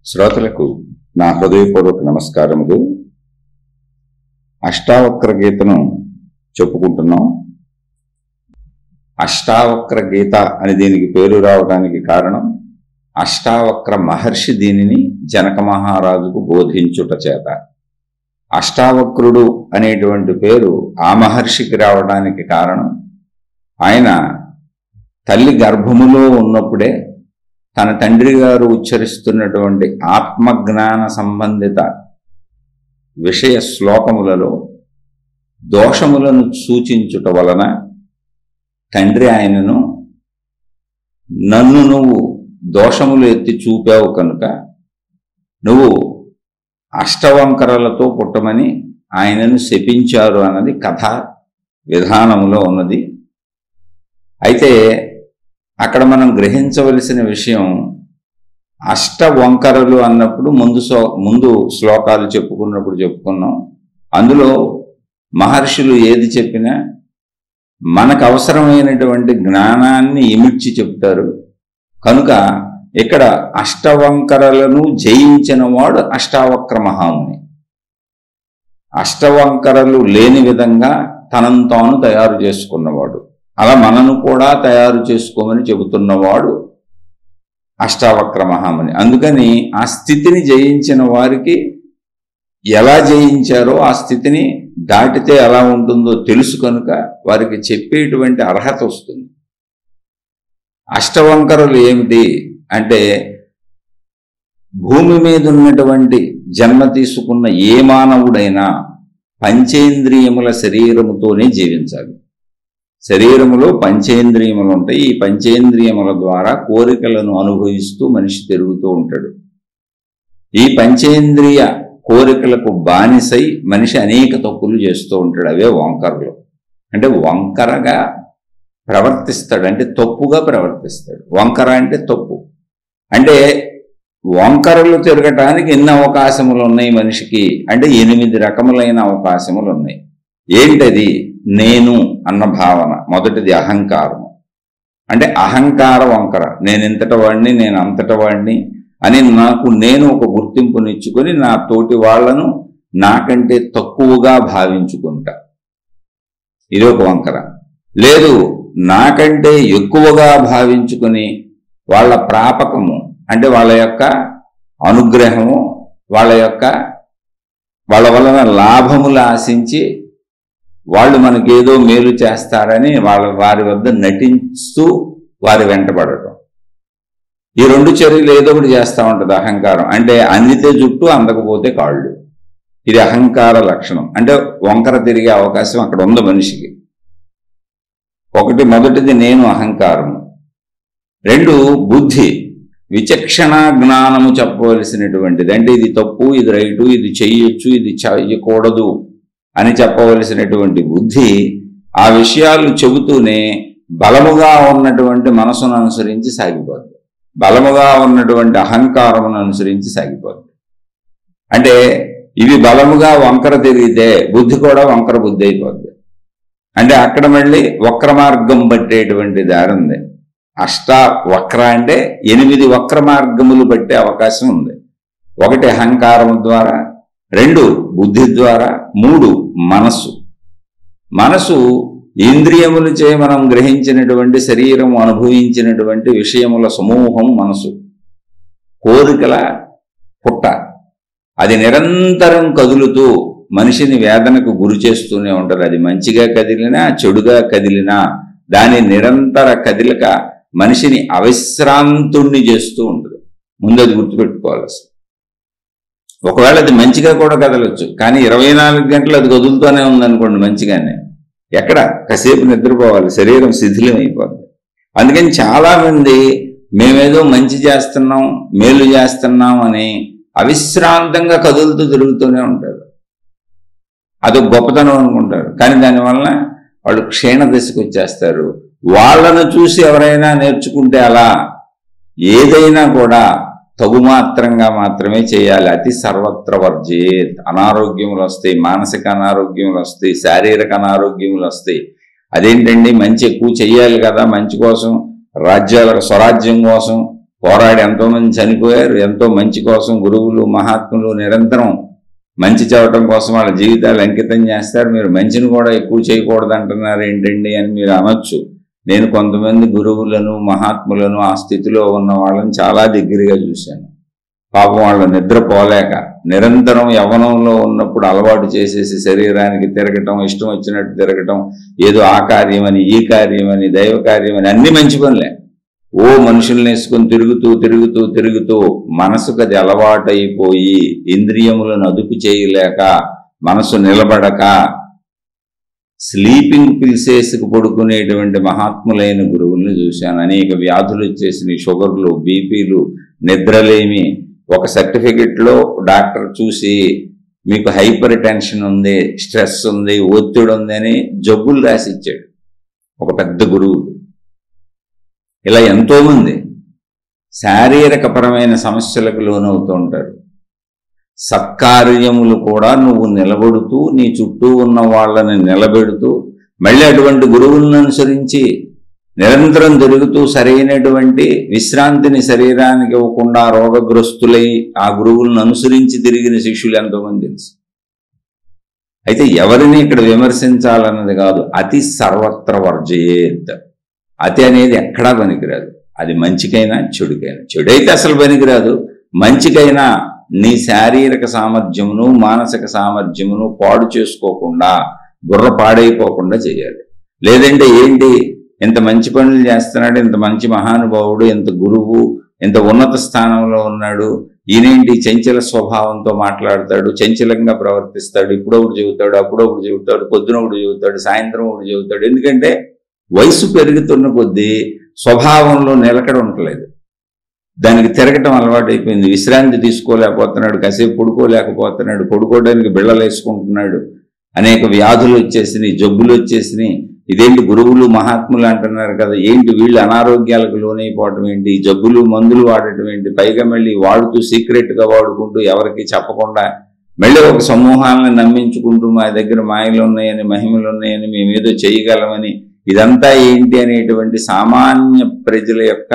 శ్రోతలకు నా హృదయపూర్వక నమస్కారములు. అష్టావక్ర గీతను చెప్పుకుంటున్నాం. అష్టావక్ర గీత అని దీనికి పేరు రావడానికి కారణం అష్టావక్ర మహర్షి దీనిని జనక మహారాజుకు బోధించుట చేత. అష్టావక్రుడు అనేటువంటి పేరు ఆ మహర్షికి రావడానికి కారణం ఆయన తల్లి గర్భములో ఉన్నప్పుడే తన తండ్రి గారు ఉచ్చరిస్తున్నటువంటి ఆత్మజ్ఞాన సంబంధిత విషయ శ్లోకములలో దోషములను సూచించుట వలన తండ్రి ఆయనను, నన్ను నువ్వు దోషములు ఎత్తి చూపావు కనుక నువ్వు అష్టవంకరలతో పుట్టమని ఆయనను శపించారు అన్నది కథ విధానములో ఉన్నది. అయితే అక్కడ మనం గ్రహించవలసిన విషయం, అష్టవంకరలు అన్నప్పుడు ముందు శ్లోకాలు చెప్పుకున్నాం. అందులో మహర్షులు ఏది చెప్పినా మనకు అవసరమైనటువంటి జ్ఞానాన్ని ఇమిడ్చి చెప్తారు కనుక ఇక్కడ అష్టవంకరలను జయించిన వాడు అష్టావక్ర మహాముని. అష్టవంకరలు లేని విధంగా తనను తాను తయారు చేసుకున్నవాడు, అలా మనను కూడా తయారు చేసుకోమని చెబుతున్నవాడు అష్టావక్ర మహాముని. అందుకని ఆ స్థితిని జయించిన వారికి ఎలా జయించారో ఆ స్థితిని దాటితే ఎలా ఉంటుందో తెలుసు కనుక వారికి చెప్పేటువంటి అర్హత వస్తుంది. అష్టవంకరులు ఏమిటి అంటే, భూమి మీద ఉన్నటువంటి జన్మ తీసుకున్న ఏ మానవుడైనా పంచేంద్రియముల శరీరముతోనే జీవించాలి. శరీరములో పంచేంద్రియములు ఉంటాయి. ఈ పంచేంద్రియముల ద్వారా కోరికలను అనుభవిస్తూ మనిషి తిరుగుతూ ఉంటాడు. ఈ పంచేంద్రియ కోరికలకు బానిసై మనిషి అనేక తప్పులు చేస్తూ ఉంటాడు. అవే వంకరలు. అంటే వంకరగా ప్రవర్తిస్తాడు, అంటే తప్పుగా ప్రవర్తిస్తాడు. వంకర అంటే తప్పు. అంటే వంకరలు తిరగటానికి ఎన్ని అవకాశములు ఉన్నాయి మనిషికి అంటే 8 రకములైన అవకాశములు ఉన్నాయి. ఏంటది? నేను అన్న భావన. మొదటిది అహంకారము. అంటే అహంకార వంకర. నేను ఇంతటి వాడిని, నేను అంతటి వాడిని అని నాకు నేను ఒక గుర్తింపునిచ్చుకొని నా తోటి వాళ్లను నాకంటే తక్కువగా భావించుకుంటా. ఇది ఒక వంకర. లేదు, నాకంటే ఎక్కువగా భావించుకొని వాళ్ళ ప్రాపకము అంటే వాళ్ళ యొక్క అనుగ్రహము, వాళ్ళ వలన లాభములు ఆశించి వాళ్ళు మనకేదో మేలు చేస్తారని వారి వద్ద నటిస్తూ వారి వెంటబడటం. ఈ 2 చర్యలు ఏదో ఒకటి చేస్తూ ఉంటుంది అహంకారం. అంటే అందితే జుట్టు, అందకపోతే కాళ్ళు. ఇది అహంకార లక్షణం. అంటే వంకర తిరిగే అవకాశం అక్కడ ఉంది మనిషికి. మొదటిది నేను, అహంకారము. 2 బుద్ధి, విచక్షణ జ్ఞానము చెప్పవలసినటువంటిది. అంటే ఇది తప్పు, ఇది రైటు, ఇది చెయ్యొచ్చు, ఇది చెయ్యకూడదు అని చెప్పవలసినటువంటి బుద్ధి. ఆ విషయాలు చెబుతూనే బలముగా ఉన్నటువంటి మనసును అనుసరించి సాగిపోద్ది, బలముగా ఉన్నటువంటి అహంకారమును అనుసరించి సాగిపోద్ది. అంటే ఇవి బలముగా వంకర తిరిగితే బుద్ధి కూడా వంకర బుద్ధి అయిపోద్ది. అంటే అక్కడ మళ్ళీ వక్ర మార్గం పట్టేటువంటి దారి ఉంది. వక్ర అంటే 8 వక్ర మార్గములు పట్టే అవకాశం ఉంది. 1 అహంకారం ద్వారా, 2 బుద్ధి ద్వారా, 3 మనసు ఇంద్రియములచే మనం గ్రహించినటువంటి శరీరము అనుభవించినటువంటి విషయముల సమూహం మనసు. కోరికల పుట్ట. అది నిరంతరం కదులుతూ మనిషిని వేదనకు గురి చేస్తూనే ఉంటుంది. అది మంచిగా కదిలినా చెడుగా కదిలినా దాని నిరంతర కదిలిక మనిషిని అవిశ్రాంతుణ్ణి చేస్తూ ఉంటుంది. ముందు అది గుర్తుపెట్టుకోవాలి. ఒకవేళ అది మంచిగా కూడా కదలొచ్చు, కానీ 24 గంటలు అది కదులుతూనే ఉందనుకోండి మంచిగానే, ఎక్కడ కాసేపు నిద్రపోవాలి, శరీరం శిథిలం అయిపోద్ది. అందుకని చాలామంది మేమేదో మంచి చేస్తున్నాం, మేలు చేస్తున్నాం అని అవిశ్రాంతంగా కదులుతూ తిరుగుతూనే ఉంటారు. అదొక గొప్పతనం అనుకుంటారు, కానీ దానివల్ల వాళ్ళు క్షీణ దశకు వచ్చేస్తారు. వాళ్ళను చూసి ఎవరైనా నేర్చుకుంటే అలా ఏదైనా కూడా తగుమాత్రంగా మాత్రమే చేయాలి. అతి సర్వత్ర వర్జేత్. అనారోగ్యములు వస్తాయి, మానసిక అనారోగ్యములు వస్తాయి, శారీరక అనారోగ్యములు వస్తాయి. అదేంటండి, మంచి ఎక్కువ చెయ్యాలి కదా, మంచి కోసం, స్వరాజ్యం కోసం పోరాడి ఎంతోమంది చనిపోయారు. ఎంతో మంచి కోసం గురువులు మహాత్ములు నిరంతరం మంచి చేయటం కోసం వాళ్ళ జీవితాలు అంకితం చేస్తారు. మీరు మంచిని కూడా ఎక్కువ చేయకూడదు అంటున్నారు ఏంటండి అని మీరు అనొచ్చు. నేను కొంతమంది గురువులను మహాత్ములను ఆ స్థితిలో ఉన్న వాళ్ళని చాలా దగ్గరగా చూశాను. పాపం వాళ్ళు నిద్రపోలేక నిరంతరం యవ్వనంలో ఉన్నప్పుడు అలవాటు చేసేసి శరీరానికి తిరగటం, ఇష్టం వచ్చినట్టు తిరగటం, ఏదో ఆ కార్యమని ఈ కార్యమని దైవ కార్యమని అన్ని మంచి పనులే. ఓ మనుషుల్ని వేసుకొని తిరుగుతూ తిరుగుతూ తిరుగుతూ మనసుకు అది అలవాటైపోయి ఇంద్రియములను అదుపు చేయలేక మనసు నిలబడక స్లీపింగ్ పిల్స్ వేసుకు పడుకునేటువంటి మహాత్ములైన గురువుల్ని చూశాను. అనేక వ్యాధులు వచ్చేసినాయి, షుగర్లు, బీపీలు, నిద్రలేమి. ఒక సర్టిఫికెట్లో డాక్టర్ చూసి మీకు హైపర్ టెన్షన్ ఉంది, స్ట్రెస్ ఉంది, ఒత్తిడి ఉంది అని జబ్బులు రాసి ఇచ్చాడు ఒక పెద్ద గురువు. ఇలా ఎంతోమంది శారీరకపరమైన సమస్యలకు లోనవుతూ ఉంటారు. సత్కార్యములు కూడా నువ్వు నిలబడుతూ నీ చుట్టూ ఉన్న వాళ్ళని నిలబెడుతూ మళ్ళీ అటువంటి గురువులను అనుసరించి నిరంతరం తిరుగుతూ సరైనటువంటి విశ్రాంతిని శరీరానికి ఇవ్వకుండా రోగగ్రస్తులై ఆ గురువులను అనుసరించి తిరిగిన శిష్యులు ఎంతోమంది తెలుసు. అయితే ఎవరిని ఇక్కడ విమర్శించాలన్నది కాదు, అతి సర్వత్ర వర్జయేత్. అతి అనేది ఎక్కడా పనికిరాదు. అది మంచికైనా చెడుకైనా. చెడైతే అసలు పనికిరాదు. మంచికైనా నీ శారీరక సామర్థ్యమును మానసిక సామర్థ్యమును పాడు చేసుకోకుండా, బుర్ర పాడైపోకుండా చేయాలి. లేదంటే ఏంటి, ఇంత మంచి పనులు చేస్తున్నాడు, ఇంత మంచి మహానుభావుడు, ఇంత గురువు, ఇంత ఉన్నత స్థానంలో ఉన్నాడు, ఈయనేంటి చంచల స్వభావంతో మాట్లాడతాడు, చంచలంగా ప్రవర్తిస్తాడు, ఇప్పుడొకటి చెబుతాడు, అప్పుడొకటి చెబుతాడు, పొద్దున ఒకటి చెబుతాడు, సాయంత్రం ఒకటి చెబుతాడు. ఎందుకంటే వయసు పెరుగుతున్న కొద్దీ స్వభావంలో నిలకడ ఉండలేదు. దానికి తిరగటం అలవాటైపోయింది. విశ్రాంతి తీసుకోలేకపోతున్నాడు, కాసేపు పడుకోలేకపోతున్నాడు, పడుకోవడానికి బిళ్ళలు వేసుకుంటున్నాడు. అనేక వ్యాధులు వచ్చేసినాయి, జబ్బులు వచ్చేసినాయి. ఇదేంటి గురువులు మహాత్ములు అంటున్నారు కదా, ఏంటి వీళ్ళు అనారోగ్యాలకు లోనైపోవటం ఏంటి, జబ్బులు మందులు వాడటం ఏంటి, పైగా మళ్ళీ వాడుతూ సీక్రెట్గా వాడుకుంటూ ఎవరికి చెప్పకుండా మళ్ళీ ఒక సమూహాలను నమ్మించుకుంటూ మా దగ్గర మాయలు ఉన్నాయని, మహిమలు ఉన్నాయని, మేమేదో చేయగలమని, ఇదంతా ఏంటి అనేటువంటి సామాన్య ప్రజల యొక్క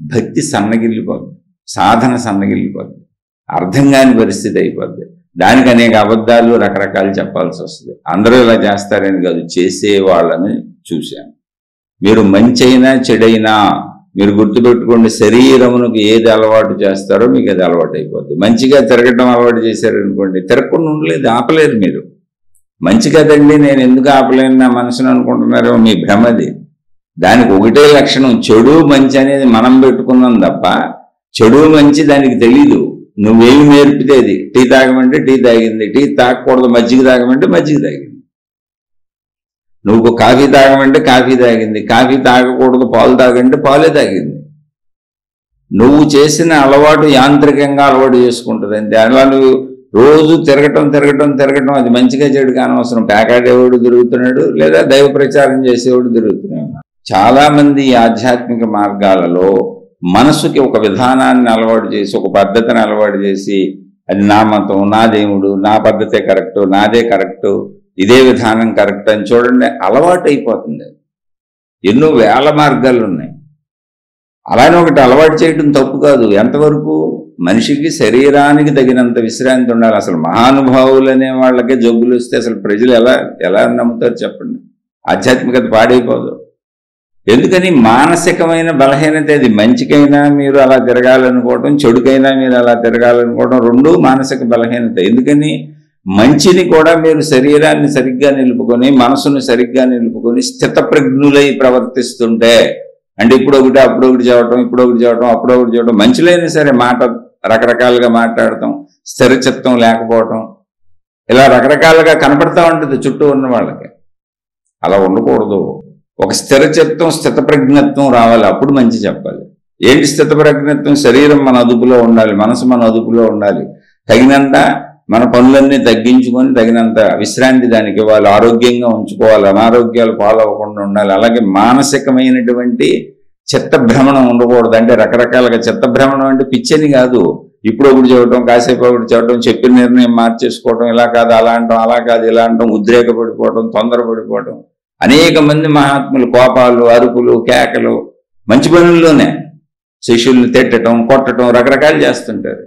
భక్తి సన్నగిల్లిపోద్ది, సాధన సన్నగిల్లిపోద్ది, అర్థం కాని పరిస్థితి అయిపోద్ది. దానికి అనేక అబద్ధాలు రకరకాలు చెప్పాల్సి వస్తుంది. అందరూ ఇలా చేస్తారని కాదు, చేసే వాళ్ళని చూశాను. మీరు మంచైనా చెడైనా మీరు గుర్తుపెట్టుకోండి, శరీరమునకు ఏది అలవాటు చేస్తారో మీకు అది అలవాటు అయిపోద్ది. మంచిగా తిరగటం అలవాటు చేశారనుకోండి, తిరగకుండా ఉండలేదు, ఆపలేరు మీరు. మంచి కదండి నేను ఎందుకు ఆపలేను నా మనసును అనుకుంటున్నారో మీ భ్రమది. దానికి ఒకటే లక్షణం, చెడు మంచి అనేది మనం పెట్టుకున్నాం తప్ప చెడు మంచి దానికి తెలీదు. నువ్వేమి నేర్పితే అది. టీ తాగమంటే టీ తాగింది, టీ తాగకూడదు మజ్జిగ తాగమంటే మజ్జిగ తాగింది, నువ్వు కాఫీ తాగమంటే కాఫీ తాగింది, కాఫీ తాగకూడదు పాలు తాగంటే పాలే తాగింది. నువ్వు చేసిన అలవాటు యాంత్రికంగా అలవాటు చేసుకుంటుంది అంతే. అలా నువ్వు రోజు తిరగటం తిరగటం తిరగటం అది మంచిగా చెడుగా అనవసరం. పేకాడేవాడు తిరుగుతున్నాడు, లేదా దైవ ప్రచారం చేసేవాడు తిరుగుతున్నాడు. చాలా మంది ఆధ్యాత్మిక మార్గాలలో మనసుకి ఒక విధానాన్ని అలవాటు చేసి, ఒక పద్ధతిని అలవాటు చేసి, అది నా మతం, నా దేవుడు, నా పద్ధతే కరెక్టు, నాదే కరెక్టు, ఇదే విధానం కరెక్ట్ అని చూడండి అలవాటు అయిపోతుంది. ఎన్నో వేల మార్గాలు ఉన్నాయి. అలానే ఒకటి అలవాటు చేయడం తప్పు కాదు. ఎంతవరకు మనిషికి శరీరానికి తగినంత విశ్రాంతి ఉండాలి. అసలు మహానుభావులు అనే వాళ్ళకే జబ్బులు వస్తే అసలు ప్రజలు ఎలా నమ్ముతారు చెప్పండి? ఆధ్యాత్మికత పాడైపోదు. ఎందుకని మానసికమైన బలహీనత. అది మంచికైనా మీరు అలా తిరగాలనుకోవటం, చెడుకైనా మీరు అలా తిరగాలనుకోవడం, రెండూ మానసిక బలహీనత. ఎందుకని మంచిని కూడా మీరు శరీరాన్ని సరిగ్గా నిలుపుకొని, మనసును సరిగ్గా నిలుపుకొని స్థితప్రజ్ఞులై ప్రవర్తిస్తుంటే, అంటే ఇప్పుడొకటి అప్పుడొకటి చెప్పటం, ఇప్పుడొకటి చెప్పటం, అప్పుడొకటి చెప్పటం, మంచిలైనా సరే మాట రకరకాలుగా మాట్లాడటం, స్థిరచిత్తం లేకపోవటం, ఇలా రకరకాలుగా కనపడతా ఉంటుంది చుట్టూ ఉన్న వాళ్ళకి. అలా ఉండకూడదు. ఒక స్థిరచిత్తం స్థితప్రజ్ఞత్వం రావాలి, అప్పుడు మంచి చెప్పాలి. ఏంటి స్థితప్రజ్ఞత్వం? శరీరం మన అదుపులో ఉండాలి, మనసు మన అదుపులో ఉండాలి, తగినంత మన పనులన్నీ తగ్గించుకొని తగినంత విశ్రాంతి దానికి ఇవ్వాలి, ఆరోగ్యంగా ఉంచుకోవాలి, అనారోగ్యాలు పాలవ్వకుండా ఉండాలి. అలాగే మానసికమైనటువంటి చిత్తభ్రమణం ఉండకూడదు. అంటే రకరకాలుగా చిత్తభ్రమణం అంటే పిచ్చని కాదు, ఇప్పుడు ఒకటి చెప్పడం, కాసేపు ఒకటి చెప్పడం, చెప్పిన నిర్ణయం మార్చేసుకోవడం, ఇలా కాదు అలా అంటాం, అలా కాదు ఇలా అంటాం, ఉద్రేకపడిపోవడం, తొందరపడిపోవడం. అనేక మంది మహాత్ములు కోపాలు, అరుపులు, కేకలు మంచి పనుల్లోనే. శిష్యుల్ని తిట్టడం, కొట్టడం, రకరకాలు చేస్తుంటారు.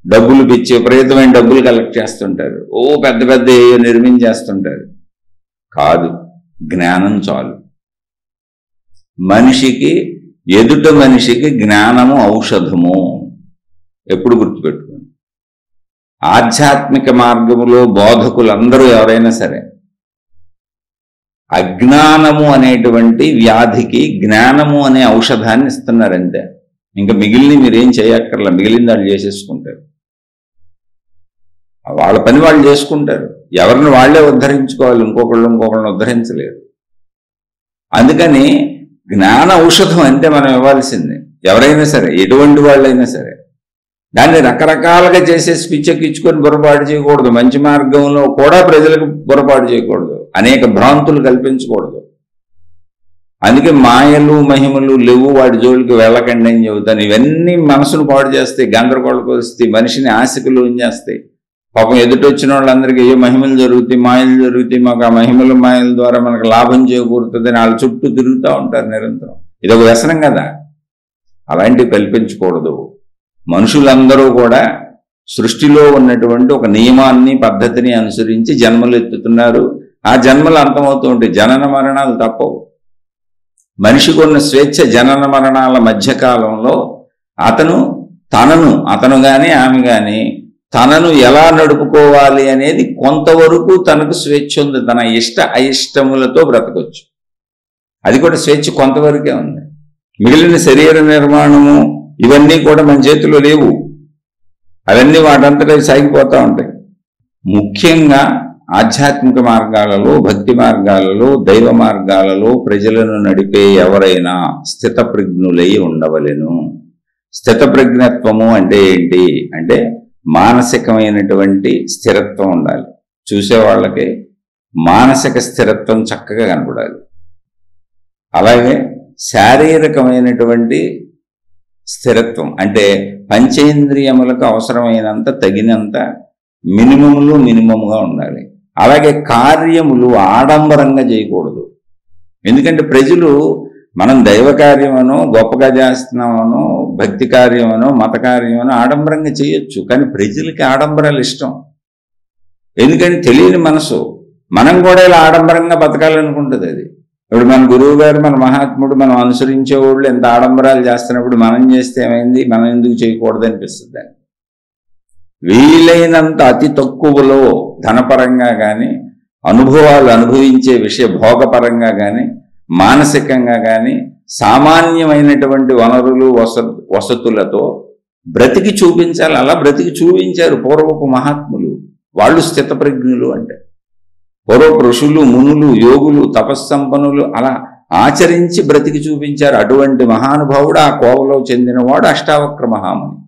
డబ్బులు పిచ్చి, విపరీతమైన డబ్బులు కలెక్ట్ చేస్తుంటారు. పెద్ద పెద్ద నిర్మించేస్తుంటారు. కాదు, జ్ఞానం చాలు. మనిషికి, ఎదుట మనిషికి జ్ఞానము ఔషధము. ఎప్పుడు గుర్తుపెట్టుకోండి. ఆధ్యాత్మిక మార్గములో బోధకులందరూ ఎవరైనా సరే అజ్ఞానము అనేటువంటి వ్యాధికి జ్ఞానము అనే ఔషధాన్ని ఇస్తున్నారంతే. ఇంకా మిగిలిన మీరేం చేయక్కర్లా, మిగిలింది వాళ్ళు చేసేసుకుంటారు. వాళ్ళ పని వాళ్ళు చేసుకుంటారు. ఎవరిని వాళ్లే ఉద్ధరించుకోవాలి, ఇంకొకళ్ళని ఉద్ధరించలేరు. అందుకని జ్ఞాన ఔషధం అంతే మనం ఇవ్వాల్సిందే. ఎవరైనా సరే, ఎటువంటి వాళ్ళైనా సరే దాన్ని రకరకాలుగా చేసేసి పిచ్చెక్కించుకొని పొరపాటు చేయకూడదు. మంచి మార్గంలో కూడా ప్రజలకు పొరపాటు చేయకూడదు, అనేక భ్రాంతులు కల్పించకూడదు. అందుకే మాయలు మహిమలు లేవు, వాటి జోలికి వెళ్ళకండి అని చెబుతాను. ఇవన్నీ మనసును పాడు చేస్తాయి, గందరగోళకు వస్తాయి, మనిషిని ఆశకు లోంచేస్తాయి. పాపం ఎదుటొచ్చిన వాళ్ళందరికీ ఏ మహిమలు జరుగుతాయి, మాయలు జరుగుతాయి, మాకు ఆ మహిమలు మాయల ద్వారా మనకు లాభం చేకూరుతుంది, వాళ్ళ చుట్టూ తిరుగుతూ ఉంటారు నిరంతరం. ఇదొక వ్యసనం కదా. అలాంటివి కల్పించకూడదు. మనుషులందరూ కూడా సృష్టిలో ఉన్నటువంటి ఒక నియమాన్ని, పద్ధతిని అనుసరించి జన్మలు ఎత్తుతున్నారు. ఆ జన్మలు అంతమవుతూ ఉంటాయి. జనన మరణాలు తప్పవు. మనిషికి ఉన్న స్వేచ్ఛ జనన మరణాల మధ్యకాలంలో తనను కానీ ఆమె కానీ తనను ఎలా నడుపుకోవాలి అనేది కొంతవరకు తనకు స్వేచ్ఛ ఉంది. తన ఇష్ట అయిష్టములతో బ్రతకొచ్చు. అది కూడా స్వేచ్ఛ కొంతవరకే ఉంది. మిగిలిన శరీర నిర్మాణము ఇవన్నీ కూడా మన చేతిలో లేవు. అవన్నీ వాటంతటా సాగిపోతూ ఉంటాయి. ముఖ్యంగా ఆధ్యాత్మిక మార్గాలలో, భక్తి మార్గాలలో, దైవ మార్గాలలో ప్రజలను నడిపే ఎవరైనా స్థితప్రజ్ఞులై ఉండవలెను. స్థితప్రజ్ఞత్వము అంటే ఏంటి అంటే మానసికమైనటువంటి స్థిరత్వం ఉండాలి. చూసేవాళ్ళకి మానసిక స్థిరత్వం చక్కగా కనపడాలి. అలాగే శారీరకమైనటువంటి స్థిరత్వం అంటే పంచేంద్రియములకు అవసరమైనంత తగినంత మినిమముగా ఉండాలి. అలాగే కార్యములు ఆడంబరంగా చేయకూడదు. ఎందుకంటే ప్రజలు మనం దైవ కార్యమనో, గొప్పగా చేస్తున్నామనో, భక్తి కార్యమనో, మత కార్యమనో ఆడంబరంగా చేయొచ్చు. కానీ ప్రజలకి ఆడంబరాలు ఇష్టం. ఎందుకని తెలియని మనసు. మనం కూడా ఇలా ఆడంబరంగా బతకాలనుకుంటుంది. అది ఇప్పుడు మన గురువు గారు, మన మహాత్ముడు, మనం అనుసరించే వాళ్ళు ఎంత ఆడంబరాలు చేస్తున్నప్పుడు మనం చేస్తే ఏమైంది, మనం ఎందుకు చేయకూడదు అనిపిస్తుంది. వీలైనంత అతి తక్కువలో ధనపరంగా కానీ, అనుభవాలు అనుభవించే భోగపరంగా కానీ, మానసికంగా కానీ సామాన్యమైనటువంటి వనరులు వసతులతో బ్రతికి చూపించాలి. అలా బ్రతికి చూపించారు పూర్వపు మహాత్ములు. వాళ్ళు స్థితప్రజ్ఞులు అంటే పూర్వపు ఋషులు, మునులు, యోగులు, తపస్సంపన్నులు అలా ఆచరించి బ్రతికి చూపించారు. అటువంటి మహానుభావుడు, ఆ కోవలో చెందినవాడు అష్టావక్ర మహాముని.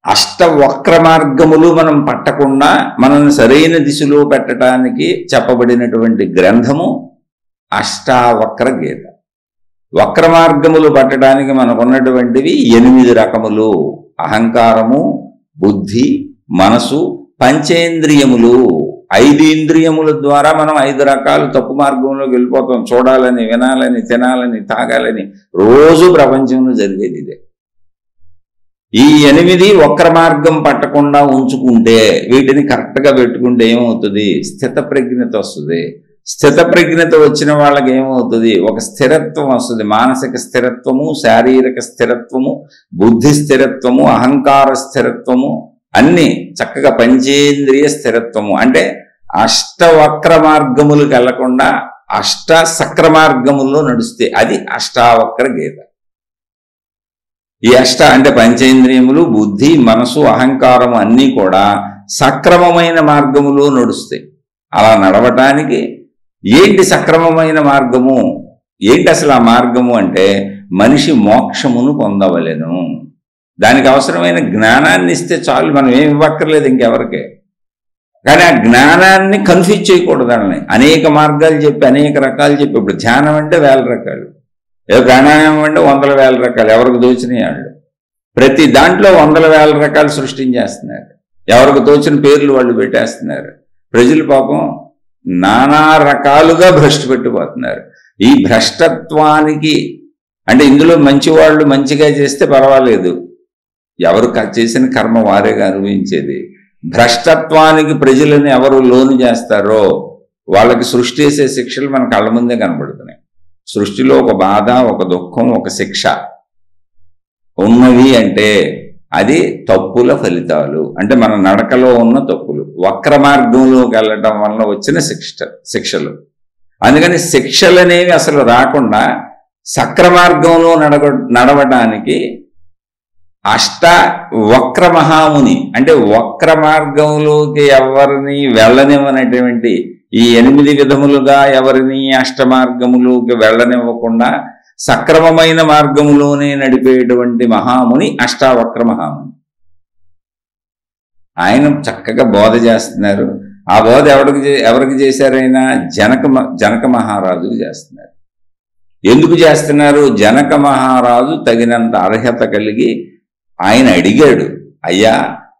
అష్టవక్ర మార్గములు మనం పట్టకుండా మనల్ని సరైన దిశలో పెట్టడానికి చెప్పబడినటువంటి గ్రంథము అష్టావక్ర గీత. వక్ర మార్గములు పట్టడానికి మనకున్నటువంటివి 8 రకములు. అహంకారము, బుద్ధి, మనసు, పంచేంద్రియములు. 5 ఇంద్రియముల ద్వారా మనం 5 రకాలు తప్పు మార్గంలోకి వెళ్ళిపోతాం. చూడాలని, వినాలని, తినాలని, తాగాలని రోజు ప్రపంచంలో జరిగేది ఇదే. ఈ 8 వక్ర మార్గం పట్టకుండా ఉంచుకుంటే, వీటిని కరెక్ట్గా పెట్టుకుంటే ఏమవుతుంది? స్థితప్రజ్ఞత వస్తుంది. స్థితప్రజ్ఞత వచ్చిన వాళ్ళకి ఏమవుతుంది? ఒక స్థిరత్వం వస్తుంది. మానసిక స్థిరత్వము, శారీరక స్థిరత్వము, బుద్ధి స్థిరత్వము, అహంకార స్థిరత్వము అన్నీ చక్కగా పంచేంద్రియ స్థిరత్వము. అంటే అష్టవక్ర మార్గములకు వెళ్లకుండా సక్ర మార్గముల్లో నడుస్తే అది అష్టావక్ర గీత. ఈ అంటే పంచేంద్రియములు, బుద్ధి, మనసు, అహంకారము అన్నీ కూడా సక్రమమైన మార్గములో నడుస్తాయి. అలా నడవటానికి ఏంటి సక్రమమైన మార్గము? ఏంటి అసలు ఆ మార్గము అంటే మనిషి మోక్షమును పొందవలెను. దానికి అవసరమైన జ్ఞానాన్ని ఇస్తే చాలు. మనం ఏమి ఇవ్వక్కర్లేదు ఇంకెవరికే. కానీ ఆ జ్ఞానాన్ని కన్ఫ్యూజ్ చేయకూడదు. అనేక మార్గాలు చెప్పి, అనేక రకాలు చెప్పి, ఇప్పుడు ధ్యానం అంటే 1000 రకాలు, ప్రాణాయామం అంటే 100,000 రకాలు, ఎవరికి దోచినాయి వాళ్ళు. ప్రతి దాంట్లో 100,000 రకాలు సృష్టించేస్తున్నారు. ఎవరికి తోచిన పేర్లు వాళ్ళు పెట్టేస్తున్నారు. ప్రజలు పాపం నానా రకాలుగా భ్రష్టు పెట్టిపోతున్నారు. ఈ భ్రష్టత్వానికి అంటే ఇందులో మంచి వాళ్ళు మంచిగా చేస్తే పర్వాలేదు, ఎవరు చేసిన కర్మ వారేగా అనుభవించేది. భ్రష్టత్వానికి ప్రజలను ఎవరు లోను చేస్తారో వాళ్ళకి సృష్టి చేసే శిక్షలు మన కళ్ళ ముందే కనబడుతున్నాయి. సృష్టిలో ఒక బాధ, ఒక దుఃఖం, ఒక శిక్ష ఉన్నవి అంటే అది తప్పుల ఫలితాలు, అంటే మన నడకలో ఉన్న తప్పులు, వక్ర మార్గంలోకి వెళ్ళటం వల్ల వచ్చిన శిక్షలు. అందుకని శిక్షలు అనేవి అసలు రాకుండా సక్ర మార్గంలో నడవటానికి వక్ర మహాముని, అంటే వక్ర మార్గంలోకి ఎవరిని వెళ్ళనివ్వనటువంటి ఈ 8 విధములుగా ఎవరిని అష్టమార్గములోకి వెళ్ళనివ్వకుండా సక్రమమైన మార్గములోనే నడిపేటువంటి మహాముని అష్టావక్ర మహాముని. ఆయన చక్కగా బోధ చేస్తున్నారు. ఆ బోధ ఎవరికి చేశారైనా జనక మహారాజుకు చేస్తున్నారు. ఎందుకు చేస్తున్నారు? జనక మహారాజు తగినంత అర్హత కలిగి ఆయన అడిగాడు, అయ్యా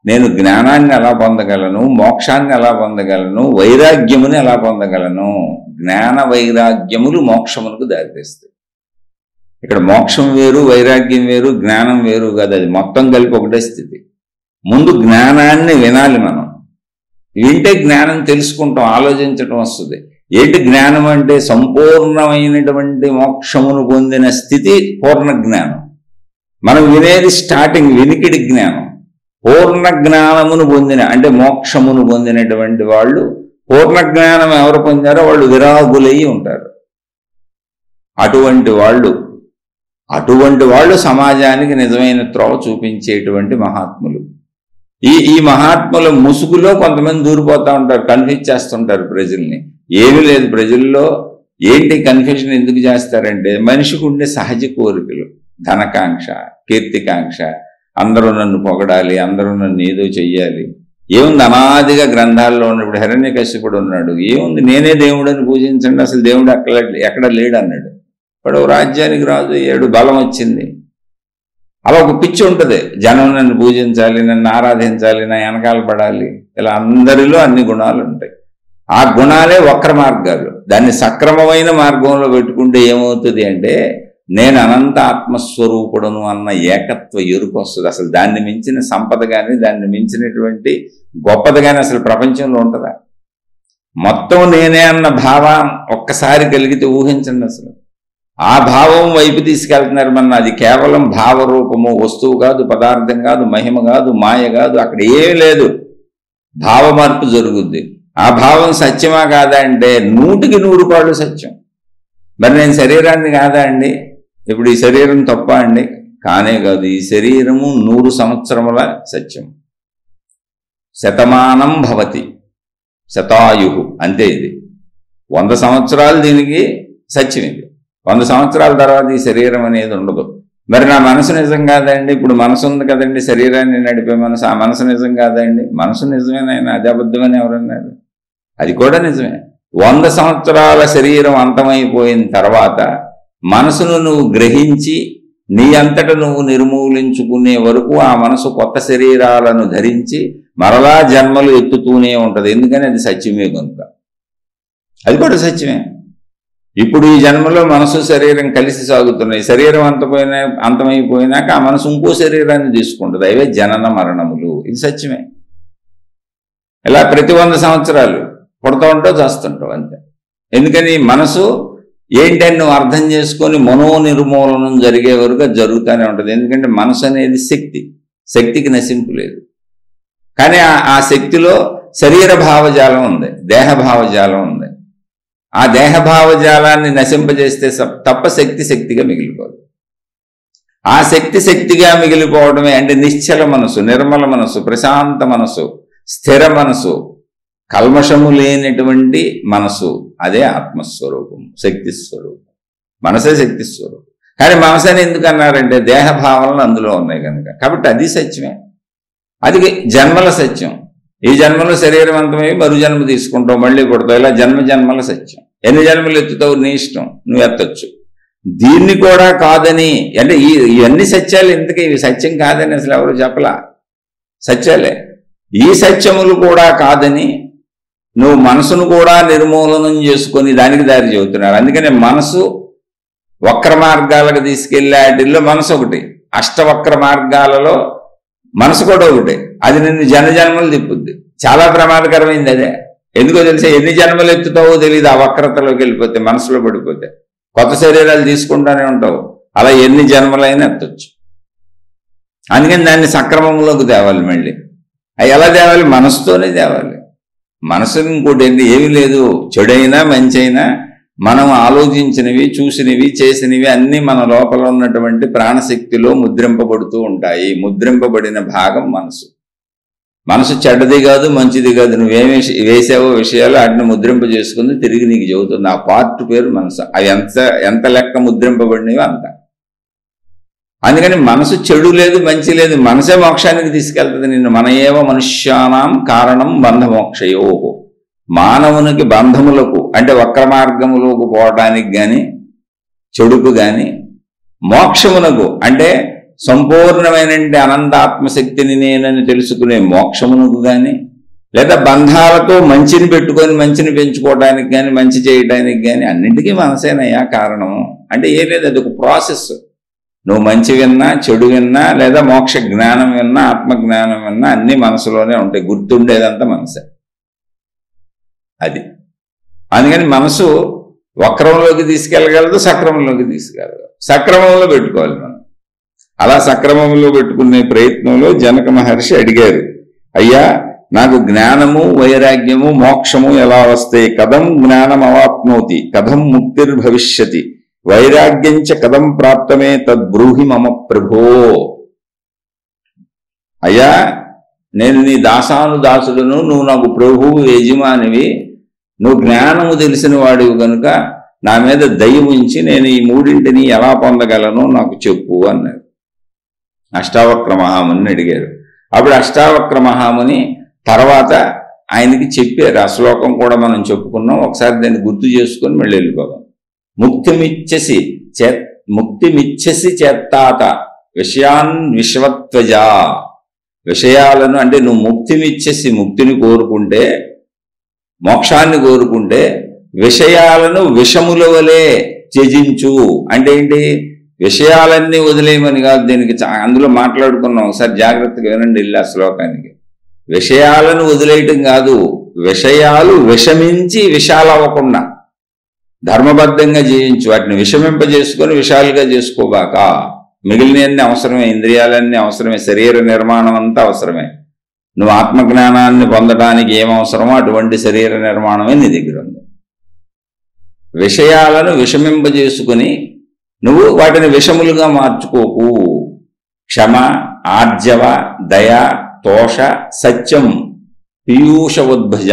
నేను జ్ఞానాన్ని ఎలా పొందగలను, మోక్షాన్ని ఎలా పొందగలను, వైరాగ్యముని ఎలా పొందగలను? జ్ఞాన వైరాగ్యములు మోక్షములకు దారితీస్తాయి. ఇక్కడ మోక్షం వేరు, వైరాగ్యం వేరు, జ్ఞానం వేరు కాదు, అది మొత్తం కలిపి ఒకటే స్థితి. ముందు జ్ఞానాన్ని వినాలి. మనం వింటే జ్ఞానం తెలుసుకుంటాం, ఆలోచించటం వస్తుంది. ఏంటి జ్ఞానం అంటే? సంపూర్ణమైనటువంటి మోక్షమును పొందిన స్థితి పూర్ణ జ్ఞానం. మనం వినేది స్టార్టింగ్ వినికిడి జ్ఞానం. పూర్ణ జ్ఞానమును పొందిన అంటే మోక్షమును పొందినటువంటి వాళ్ళు, పూర్ణ జ్ఞానం ఎవరు పొందారో వాళ్ళు విరాగులయ్యి ఉంటారు. అటువంటి వాళ్ళు సమాజానికి నిజమైన త్రోవ చూపించేటువంటి మహాత్ములు. ఈ మహాత్ముల ముసుగులో కొంతమంది దూరిపోతూ ఉంటారు, కన్ఫ్యూజ్ చేస్తుంటారు ప్రజల్ని. ఏమీ లేదు ప్రజల్లో. ఏంటి కన్ఫ్యూజన్ ఎందుకు చేస్తారంటే మనిషికి ఉండే సహజ కోరికలు, ధనకాంక్ష, కీర్తికాంక్ష, అందరూ నన్ను పొగడాలి, అందరూ నన్ను ఏదో చెయ్యాలి. ఏముంది? అనాదిగా గ్రంథాల్లో ఉన్నప్పుడు హిరణ్యకశిపుడు ఉన్నాడు, ఏముంది నేనే దేవుడని పూజించండి, అసలు దేవుడు ఎక్కడ లేడు అన్నాడు. ఇప్పుడు రాజ్యానికి రాజు అయ్యాడు, బలం వచ్చింది. అలా ఒక పిచ్చి ఉంటుంది, జనం నన్ను పూజించాలి, నన్ను ఆరాధించాలి, నా వెనకాల పడాలి. ఇలా అందరిలో అన్ని గుణాలు ఉంటాయి. ఆ గుణాలే వక్ర మార్గాలు. దాన్ని సక్రమమైన మార్గంలో పెట్టుకుంటే ఏమవుతుంది అంటే నేను అనంత ఆత్మస్వరూపుడను అన్న ఏకత్వ ఎరుకు వస్తుంది. అసలు దాన్ని మించిన సంపద కానీ, దాన్ని మించినటువంటి గొప్పది కానీ అసలు ప్రపంచంలో ఉంటుందా? మొత్తం నేనే అన్న భావం ఒక్కసారి కలిగితే ఊహించండి. అసలు ఆ భావం వైపు తీసుకెళ్తున్నారు మన. అది కేవలం భావరూపము, వస్తువు కాదు, పదార్థం కాదు, మహిమ కాదు, మాయ కాదు, అక్కడ ఏమీ లేదు. భావ మార్పు జరుగుద్ది. ఆ భావం సత్యమా కాదా అంటే 100% సత్యం. మరి నేను శరీరాన్ని కాదా అండి? ఇప్పుడు ఈ శరీరం తప్ప అండి? కానే కాదు. ఈ శరీరము 100 సంవత్సరముల సత్యం. శతమానం భవతి శతాయు, అంతే. ఇది 100 సంవత్సరాలు దీనికి సత్యం. ఇది 100 సంవత్సరాల తర్వాత ఈ శరీరం అనేది ఉండదు. మరి నా మనసు నిజం కాదండి? ఇప్పుడు మనసు ఉంది కదండి, శరీరాన్ని నడిపే మనసు. ఆ మనసు నిజం కాదండి? మనసు నిజమేనైనా అది అబద్ధమని ఎవరన్నారు? అది కూడా నిజమే. 100 సంవత్సరాల శరీరం అంతమైపోయిన తర్వాత మనసును నువ్వు గ్రహించి నీ అంతట నువ్వు నిర్మూలించుకునే వరకు ఆ మనసు కొత్త శరీరాలను ధరించి మరలా జన్మలు ఎత్తుతూనే ఉంటుంది. ఎందుకని అది సత్యమే కనుక. అది కూడా సత్యమే. ఇప్పుడు ఈ జన్మలో మనసు శరీరం కలిసి సాగుతున్నాయి. శరీరం అంతమైపోయినాక ఆ మనసు ఇంకో శరీరాన్ని తీసుకుంటుంది. అవే జనన మరణములు. ఇది సత్యమే. ఇలా ప్రతి 100 సంవత్సరాలు పుడతా ఉంటావు, చేస్తుంటావు, అంతే. ఎందుకని? మనసు ఏంటని నువ్వు అర్థం చేసుకొని మనోనిర్మూలనం జరిగే వరకు జరుగుతూనే ఉంటుంది. ఎందుకంటే మనసు అనేది శక్తికి నశింపు లేదు. కానీ ఆ శక్తిలో శరీర భావజాలం ఉంది, దేహ భావజాలం ఉంది. ఆ దేహ భావజాలాన్ని నశింపజేస్తే తప్ప శక్తిగా మిగిలిపోదు. ఆ శక్తిగా మిగిలిపోవడమే అంటే నిశ్చల మనసు, నిర్మల మనసు, ప్రశాంత మనసు, స్థిర మనసు, కల్మషము లేనటువంటి మనసు. అదే ఆత్మస్వరూపం, శక్తి స్వరూపం. మనసే శక్తి స్వరూపం. కానీ మనసు అని ఎందుకు అన్నారంటే దేహ భావనలు అందులో ఉన్నాయి కనుక. కాబట్టి అది సత్యమే. అది జన్మల సత్యం. ఈ జన్మలో శరీరం అంతమై మరు జన్మ తీసుకుంటావు, మళ్ళీ పుడతావు. ఇలా జన్మల సత్యం. ఎన్ని జన్మలు ఎత్తుతావు నీ ఇష్టం, నువ్వు ఎత్తొచ్చు. దీన్ని కూడా కాదని అంటే ఇవన్నీ సత్యాలు. ఇంతకీ ఇవి సత్యం కాదని అసలు ఎవరు చెప్పలా, సత్యాలే. ఈ సత్యములు కూడా కాదని నువ్వు మనసును కూడా నిర్మూలనం చేసుకొని దానికి దారి చెబుతున్నారు. అందుకనే మనసు వక్ర మార్గాలకు తీసుకెళ్లే వాటిల్లో మనసు ఒకటి, అష్టవక్ర మార్గాలలో మనసు కూడా ఒకటి. అది నిన్ను జన్మలు తిప్పుద్ది. చాలా ప్రమాదకరమైంది అదే. ఎందుకో తెలిసే, ఎన్ని జన్మలు ఎత్తుతావో తెలియదు ఆ వక్రతలోకి వెళ్ళిపోతే, మనసులో పడిపోతే. కొత్త శరీరాలు తీసుకుంటానే ఉంటావు, అలా ఎన్ని జన్మలైనా ఎత్తొచ్చు. అందుకని దాన్ని సక్రమంలోకి తేవాలి. మళ్ళీ అవి ఎలా తేవాలి? మనసుతోనే తేవాలి. మనసు ఇంకోటి ఏమీ లేదు. చెడైనా మంచి అయినా మనం ఆలోచించినవి, చూసినవి, చేసినవి అన్నీ మన లోపల ఉన్నటువంటి ప్రాణశక్తిలో ముద్రింపబడుతూ ఉంటాయి. ముద్రింపబడిన భాగం మనసు. మనసు చెడ్డది కాదు, మంచిది కాదు. నువ్వేమి వేసావో విషయాలు వాటిని ముద్రింప చేసుకుని తిరిగి నీకు చెబుతుంది. ఆ పార్ట్ పేరు మనసు. అవి ఎంత లెక్క ముద్రింపబడినవో అంత. అందుకని మనసు చెడు లేదు, మంచి లేదు, మనసే మోక్షానికి తీసుకెళ్తుంది నిన్ను. మన ఏవ మనుష్యానాం కారణం బంధమోక్షయో. మానవునికి బంధములకు అంటే వక్ర మార్గములకు పోవడానికి కానీ, చెడుకు కానీ, మోక్షమునకు అంటే సంపూర్ణమైన అనంతాత్మశక్తిని నేనని తెలుసుకునే మోక్షమునకు కానీ, లేదా బంధాలతో మంచిని పెట్టుకొని మంచిని పెంచుకోవడానికి కానీ, మంచి చేయడానికి కానీ అన్నింటికీ మనసేనయ్యా కారణము. అంటే ఏం లేదు, అది ఒక ప్రాసెస్. నువ్వు మంచి విన్నా, చెడు విన్నా, లేదా మోక్ష జ్ఞానం విన్నా, ఆత్మజ్ఞానం విన్నా అన్నీ మనసులోనే ఉంటాయి. గుర్తుండేదంతా మనసే. అది అందుకని మనసు వక్రంలోకి తీసుకెళ్ళగలదు, సక్రమంలోకి తీసుకెళ్ళగలదు. సక్రమంలో పెట్టుకోవాలి మనం. అలా సక్రమంలో పెట్టుకునే ప్రయత్నంలో జనక మహర్షి అడిగారు, అయ్యా నాకు జ్ఞానము, వైరాగ్యము, మోక్షము ఎలా వస్తాయి? కథం జ్ఞానం అవాప్నోతి, కథం ముక్తిర్భవిష్యతి, వైరాగ్యంచ కథం ప్రాప్తమే తద్బ్రూహి మమ ప్రభో. అయ్యా నేను నీ దాసానుదాసుడును, నువ్వు నాకు ప్రభువు, యజమానివి, నువ్వు జ్ఞానము తెలిసిన వాడివి కనుక నా మీద దయ ఉంచి నేను ఈ మూడింటిని ఎలా పొందగలను నాకు చెప్పు అన్నారు. అష్టావక్ర మహాముని అడిగారు. అప్పుడు అష్టావక్ర మహాముని తర్వాత ఆయనకి చెప్పారు. ఆ శ్లోకం కూడా మనం చెప్పుకున్నాం. ఒకసారి దాన్ని గుర్తు చేసుకొని మళ్ళీ వెళ్ళిపోదాం. ముక్తిమిచ్చసి చేత్తాత విషయాన్ విశ్వత్వజా. విషయాలను అంటే నువ్వు ముక్తిమిచ్చేసి ముక్తిని కోరుకుంటే, మోక్షాన్ని కోరుకుంటే విషయాలను విషముల వలె త్యజించు. అంటే ఏంటి? విషయాలన్నీ వదిలేయమని కాదు. దీనికి అందులో మాట్లాడుకున్నాం, ఒకసారి జాగ్రత్తగా వినండి ఇలా శ్లోకానికి. విషయాలను వదిలేయటం కాదు, విషయాలు విషమించి విషాలవ్వకుండా ధర్మబద్ధంగా జీవించు. వాటిని విషమింపజేసుకొని విషాలుగా చేసుకోబాక. మిగిలినవన్నీ అవసరమే, ఇంద్రియాలన్నీ అవసరమే, శరీర నిర్మాణం అంతా అవసరమే. నువ్వు ఆత్మజ్ఞానాన్ని పొందడానికి ఏమవసరమో అటువంటి శరీర నిర్మాణమే నీ దగ్గర ఉంది. విషయాలను విషమింపజేసుకుని నువ్వు వాటిని విషములుగా మార్చుకోకు. క్షమ, ఆర్జవ, దయ, తోష, సత్యం, పీయూషవద్భజ.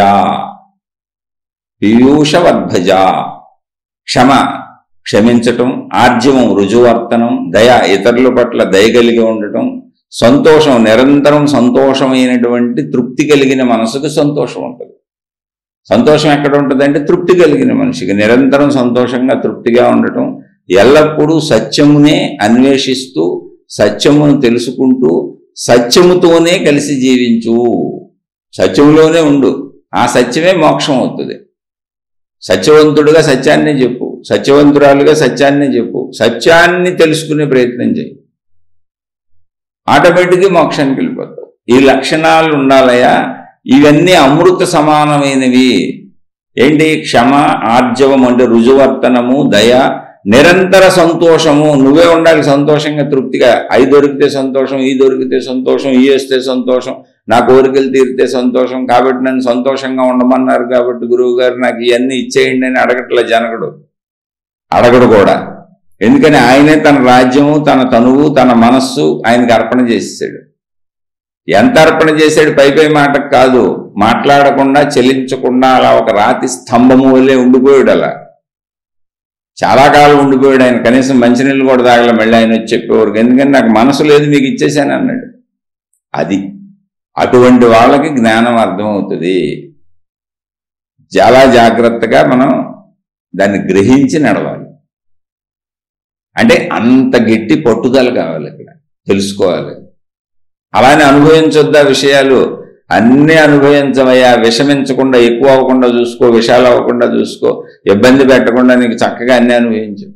క్షమ క్షమించటం, ఆర్జవం రుజువర్తనం, దయ ఇతరుల పట్ల దయ కలిగి ఉండటం, సంతోషం నిరంతరం సంతోషమైనటువంటి తృప్తి కలిగిన మనసుకు సంతోషం ఉంటుంది. సంతోషం ఎక్కడ ఉంటుందంటే తృప్తి కలిగిన మనిషికి నిరంతరం సంతోషంగా తృప్తిగా ఉండటం, ఎల్లప్పుడూ సత్యమునే అన్వేషిస్తూ సత్యమును తెలుసుకుంటూ సత్యముతోనే కలిసి జీవించు. సత్యములోనే ఉండు, ఆ సత్యమే మోక్షం అవుతుంది. సత్యవంతుడుగా సత్యాన్నే చెప్పు, సత్యవంతురాలుగా సత్యాన్నే చెప్పు, సత్యాన్ని తెలుసుకునే ప్రయత్నం చేయి. ఆటోమేటిక్గా మోక్షానికి వెళ్ళిపోతావు. ఈ లక్షణాలు ఉండాలయా. ఇవన్నీ అమృత సమానమైనవి. ఏంటి? క్షమ, ఆర్జవం అంటే రుజువర్తనము, దయ, నిరంతర సంతోషము. నువ్వే ఉండాలి సంతోషంగా తృప్తిగా. అవి దొరికితే సంతోషం, ఈ దొరికితే సంతోషం, ఈ వేస్తే సంతోషం, నా కోరికలు తీరితే సంతోషం. కాబట్టి నన్ను సంతోషంగా ఉండమన్నారు కాబట్టి గురువు గారు నాకు ఇవన్నీ ఇచ్చేయండి అని అడగట్లే జనకుడు. అడగడు కూడా. ఎందుకని ఆయనే తన రాజ్యము, తన తనువు, తన మనస్సు ఆయనకి అర్పణ చేసేసాడు. ఎంత అర్పణ చేశాడు? పై మాటకు కాదు, మాట్లాడకుండా చెల్లించకుండా అలా ఒక రాతి స్తంభము వల్లే ఉండిపోయాడు. అలా చాలా కాలం ఉండిపోయాడు ఆయన. కనీసం మంచినీళ్ళు కూడా తాగలే. మళ్ళీ ఆయన వచ్చి చెప్పేవారు, ఎందుకంటే నాకు మనసు లేదు, మీకు ఇచ్చేసాను అన్నాడు. అది అటువంటి వాళ్ళకి జ్ఞానం అర్థమవుతుంది. చాలా జాగ్రత్తగా మనం దాన్ని గ్రహించి నడవాలి. అంటే అంత గట్టి పట్టుదల కావాలి, ఇక్కడ తెలుసుకోవాలి. అలానే అనుభవించొద్దా విషయాలు? అన్నీ అనుభవించవయ్యా. విషమించకుండా, ఎక్కువ అవ్వకుండా చూసుకో, విషాలు అవ్వకుండా చూసుకో, ఇబ్బంది పెట్టకుండా నీకు చక్కగా అన్నీ అనుభవించు.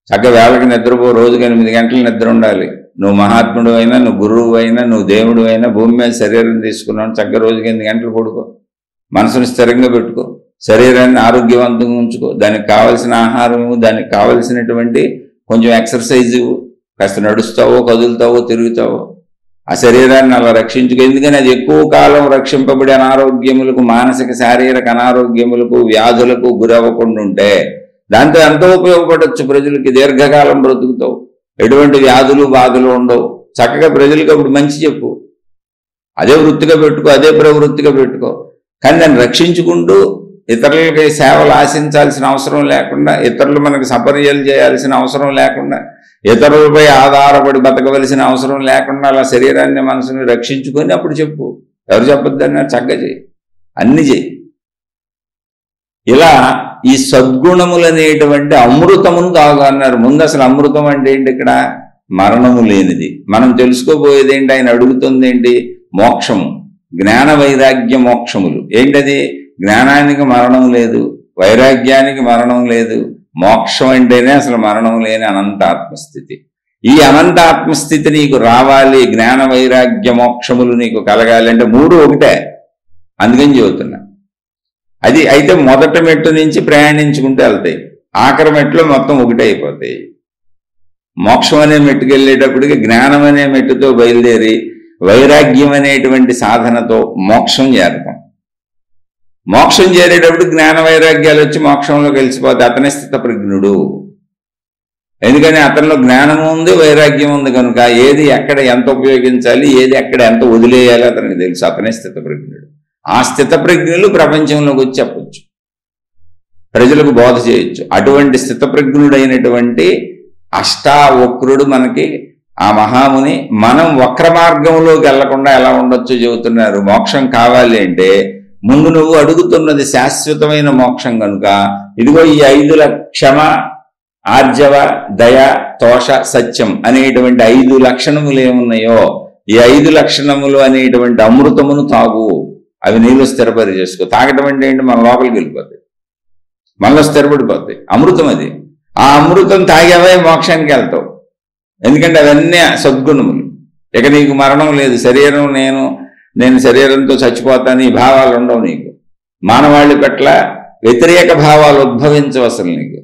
చక్కగా వేళకి నిద్రపో, రోజుకి 8 గంటలు నిద్ర ఉండాలి. నువ్వు మహాత్ముడు అయినా, నువ్వు గురువు అయినా, నువ్వు దేవుడు అయినా, భూమి మీద శరీరం తీసుకున్నావు, చక్కగా రోజుకి 8 గంటలు పడుకో. మనసును స్థిరంగా పెట్టుకో, శరీరాన్ని ఆరోగ్యవంతంగా ఉంచుకో, దానికి కావలసిన ఆహారం, దానికి కావలసినటువంటి కొంచెం ఎక్సర్సైజ్, కాస్త నడుస్తావో, కదులుతావో, తిరుగుతావో, ఆ శరీరాన్ని అలా రక్షించుకో. ఎందుకని అది ఎక్కువ కాలం రక్షింపబడి అనారోగ్యములకు, మానసిక శారీరక అనారోగ్యములకు, వ్యాధులకు గురవ్వకుండా ఉంటే దాంతో ఎంతో ఉపయోగపడవచ్చు. ప్రజలకి దీర్ఘకాలం బ్రతుకుతావు, ఎటువంటి వ్యాధులు బాధలు ఉండవు. చక్కగా ప్రజలకు అప్పుడు మంచి చెప్పు, అదే వృత్తిగా పెట్టుకో, అదే ప్రవృత్తిగా పెట్టుకో. కానీ దాన్ని రక్షించుకుంటూ ఇతరులకి సేవలు ఆశించాల్సిన అవసరం లేకుండా, ఇతరులు మనకు సపర్యలు చేయాల్సిన అవసరం లేకుండా, ఇతరులపై ఆధారపడి బతకవలసిన అవసరం లేకుండా అలా శరీరాన్ని మనసుని రక్షించుకొని అప్పుడు చెప్పు. ఎవరు చెప్పొద్దన్నారు? చక్కగా చేయి, అన్ని చేయి. ఇలా ఈ సద్గుణములనేటువంటి అమృతమును తాగు అన్నారు. ముందు అసలు అమృతం అంటే ఏంటి? ఇక్కడ మరణము లేనిది. మనం తెలుసుకోబోయేది ఏంటి? ఆయన అడుగుతుంది ఏంటి? మోక్షము, జ్ఞాన వైరాగ్య మోక్షములు. ఏంటది? జ్ఞానానికి మరణం లేదు, వైరాగ్యానికి మరణం లేదు. మోక్షం అంటేనే అసలు మరణం లేని అనంత ఆత్మస్థితి. ఈ అనంత ఆత్మస్థితి నీకు రావాలి, జ్ఞాన వైరాగ్య మోక్షములు నీకు కలగాలి అంటే 3 ఒకటే. అందుకని చెబుతున్నా. అది అయితే మొదటి మెట్టు నుంచి ప్రయాణించుకుంటూ వెళ్తాయి, ఆఖరి మెట్టులో మొత్తం ఒకటే అయిపోతాయి. మోక్షం అనే మెట్టుకు వెళ్ళేటప్పటికి జ్ఞానం అనే మెట్టుతో బయలుదేరి వైరాగ్యం అనేటువంటి సాధనతో మోక్షం చేరతాం. మోక్షం చేరేటప్పుడు జ్ఞాన వైరాగ్యాలు వచ్చి మోక్షంలో కలిసిపోతే అతని స్థితప్రజ్ఞుడు. ఎందుకని అతనిలో జ్ఞానము ఉంది, వైరాగ్యం ఉంది కనుక ఏది ఎక్కడ ఎంత ఉపయోగించాలి, ఏది ఎక్కడ ఎంత వదిలేయాలి అతనికి తెలుసు. అతనే స్థితప్రజ్ఞుడు. ఆ స్థితప్రజ్ఞులు ప్రపంచంలోకి వచ్చి చెప్పచ్చు, ప్రజలకు బోధ చేయొచ్చు. అటువంటి స్థితప్రజ్ఞుడైనటువంటి అష్టావక్రుడు మనకి ఆ మహాముని. మనం వక్ర మార్గంలోకి వెళ్లకుండా ఎలా ఉండొచ్చో చెబుతున్నారు. మోక్షం కావాలి అంటే ముందు నువ్వు అడుగుతున్నది శాశ్వతమైన మోక్షం కనుక ఇదిగో ఈ 5 క్షమ, ఆర్జవ, దయ, తోష, సత్యం అనేటువంటి 5 లక్షణములు ఏమున్నాయో ఈ 5 లక్షణములు అనేటువంటి అమృతమును తాగు. అవి నీళ్ళు స్థిరపరి చేసుకో. తాగటం అంటే ఏంటి? మన లోపలికి వెళ్ళిపోతాయి, మనలో స్థిరపడిపోతాయి. అమృతం అది. ఆ అమృతం తాగేవే మోక్షానికి వెళ్తావు. ఎందుకంటే అవన్నీ సద్గుణములు. ఇక నీకు మరణం లేదు. శరీరం నేను శరీరంతో చచ్చిపోతాను ఈ భావాలు ఉండవు నీకు. మానవాళి పట్ల వ్యతిరేక భావాలు ఉద్భవించవు అసలు నీకు.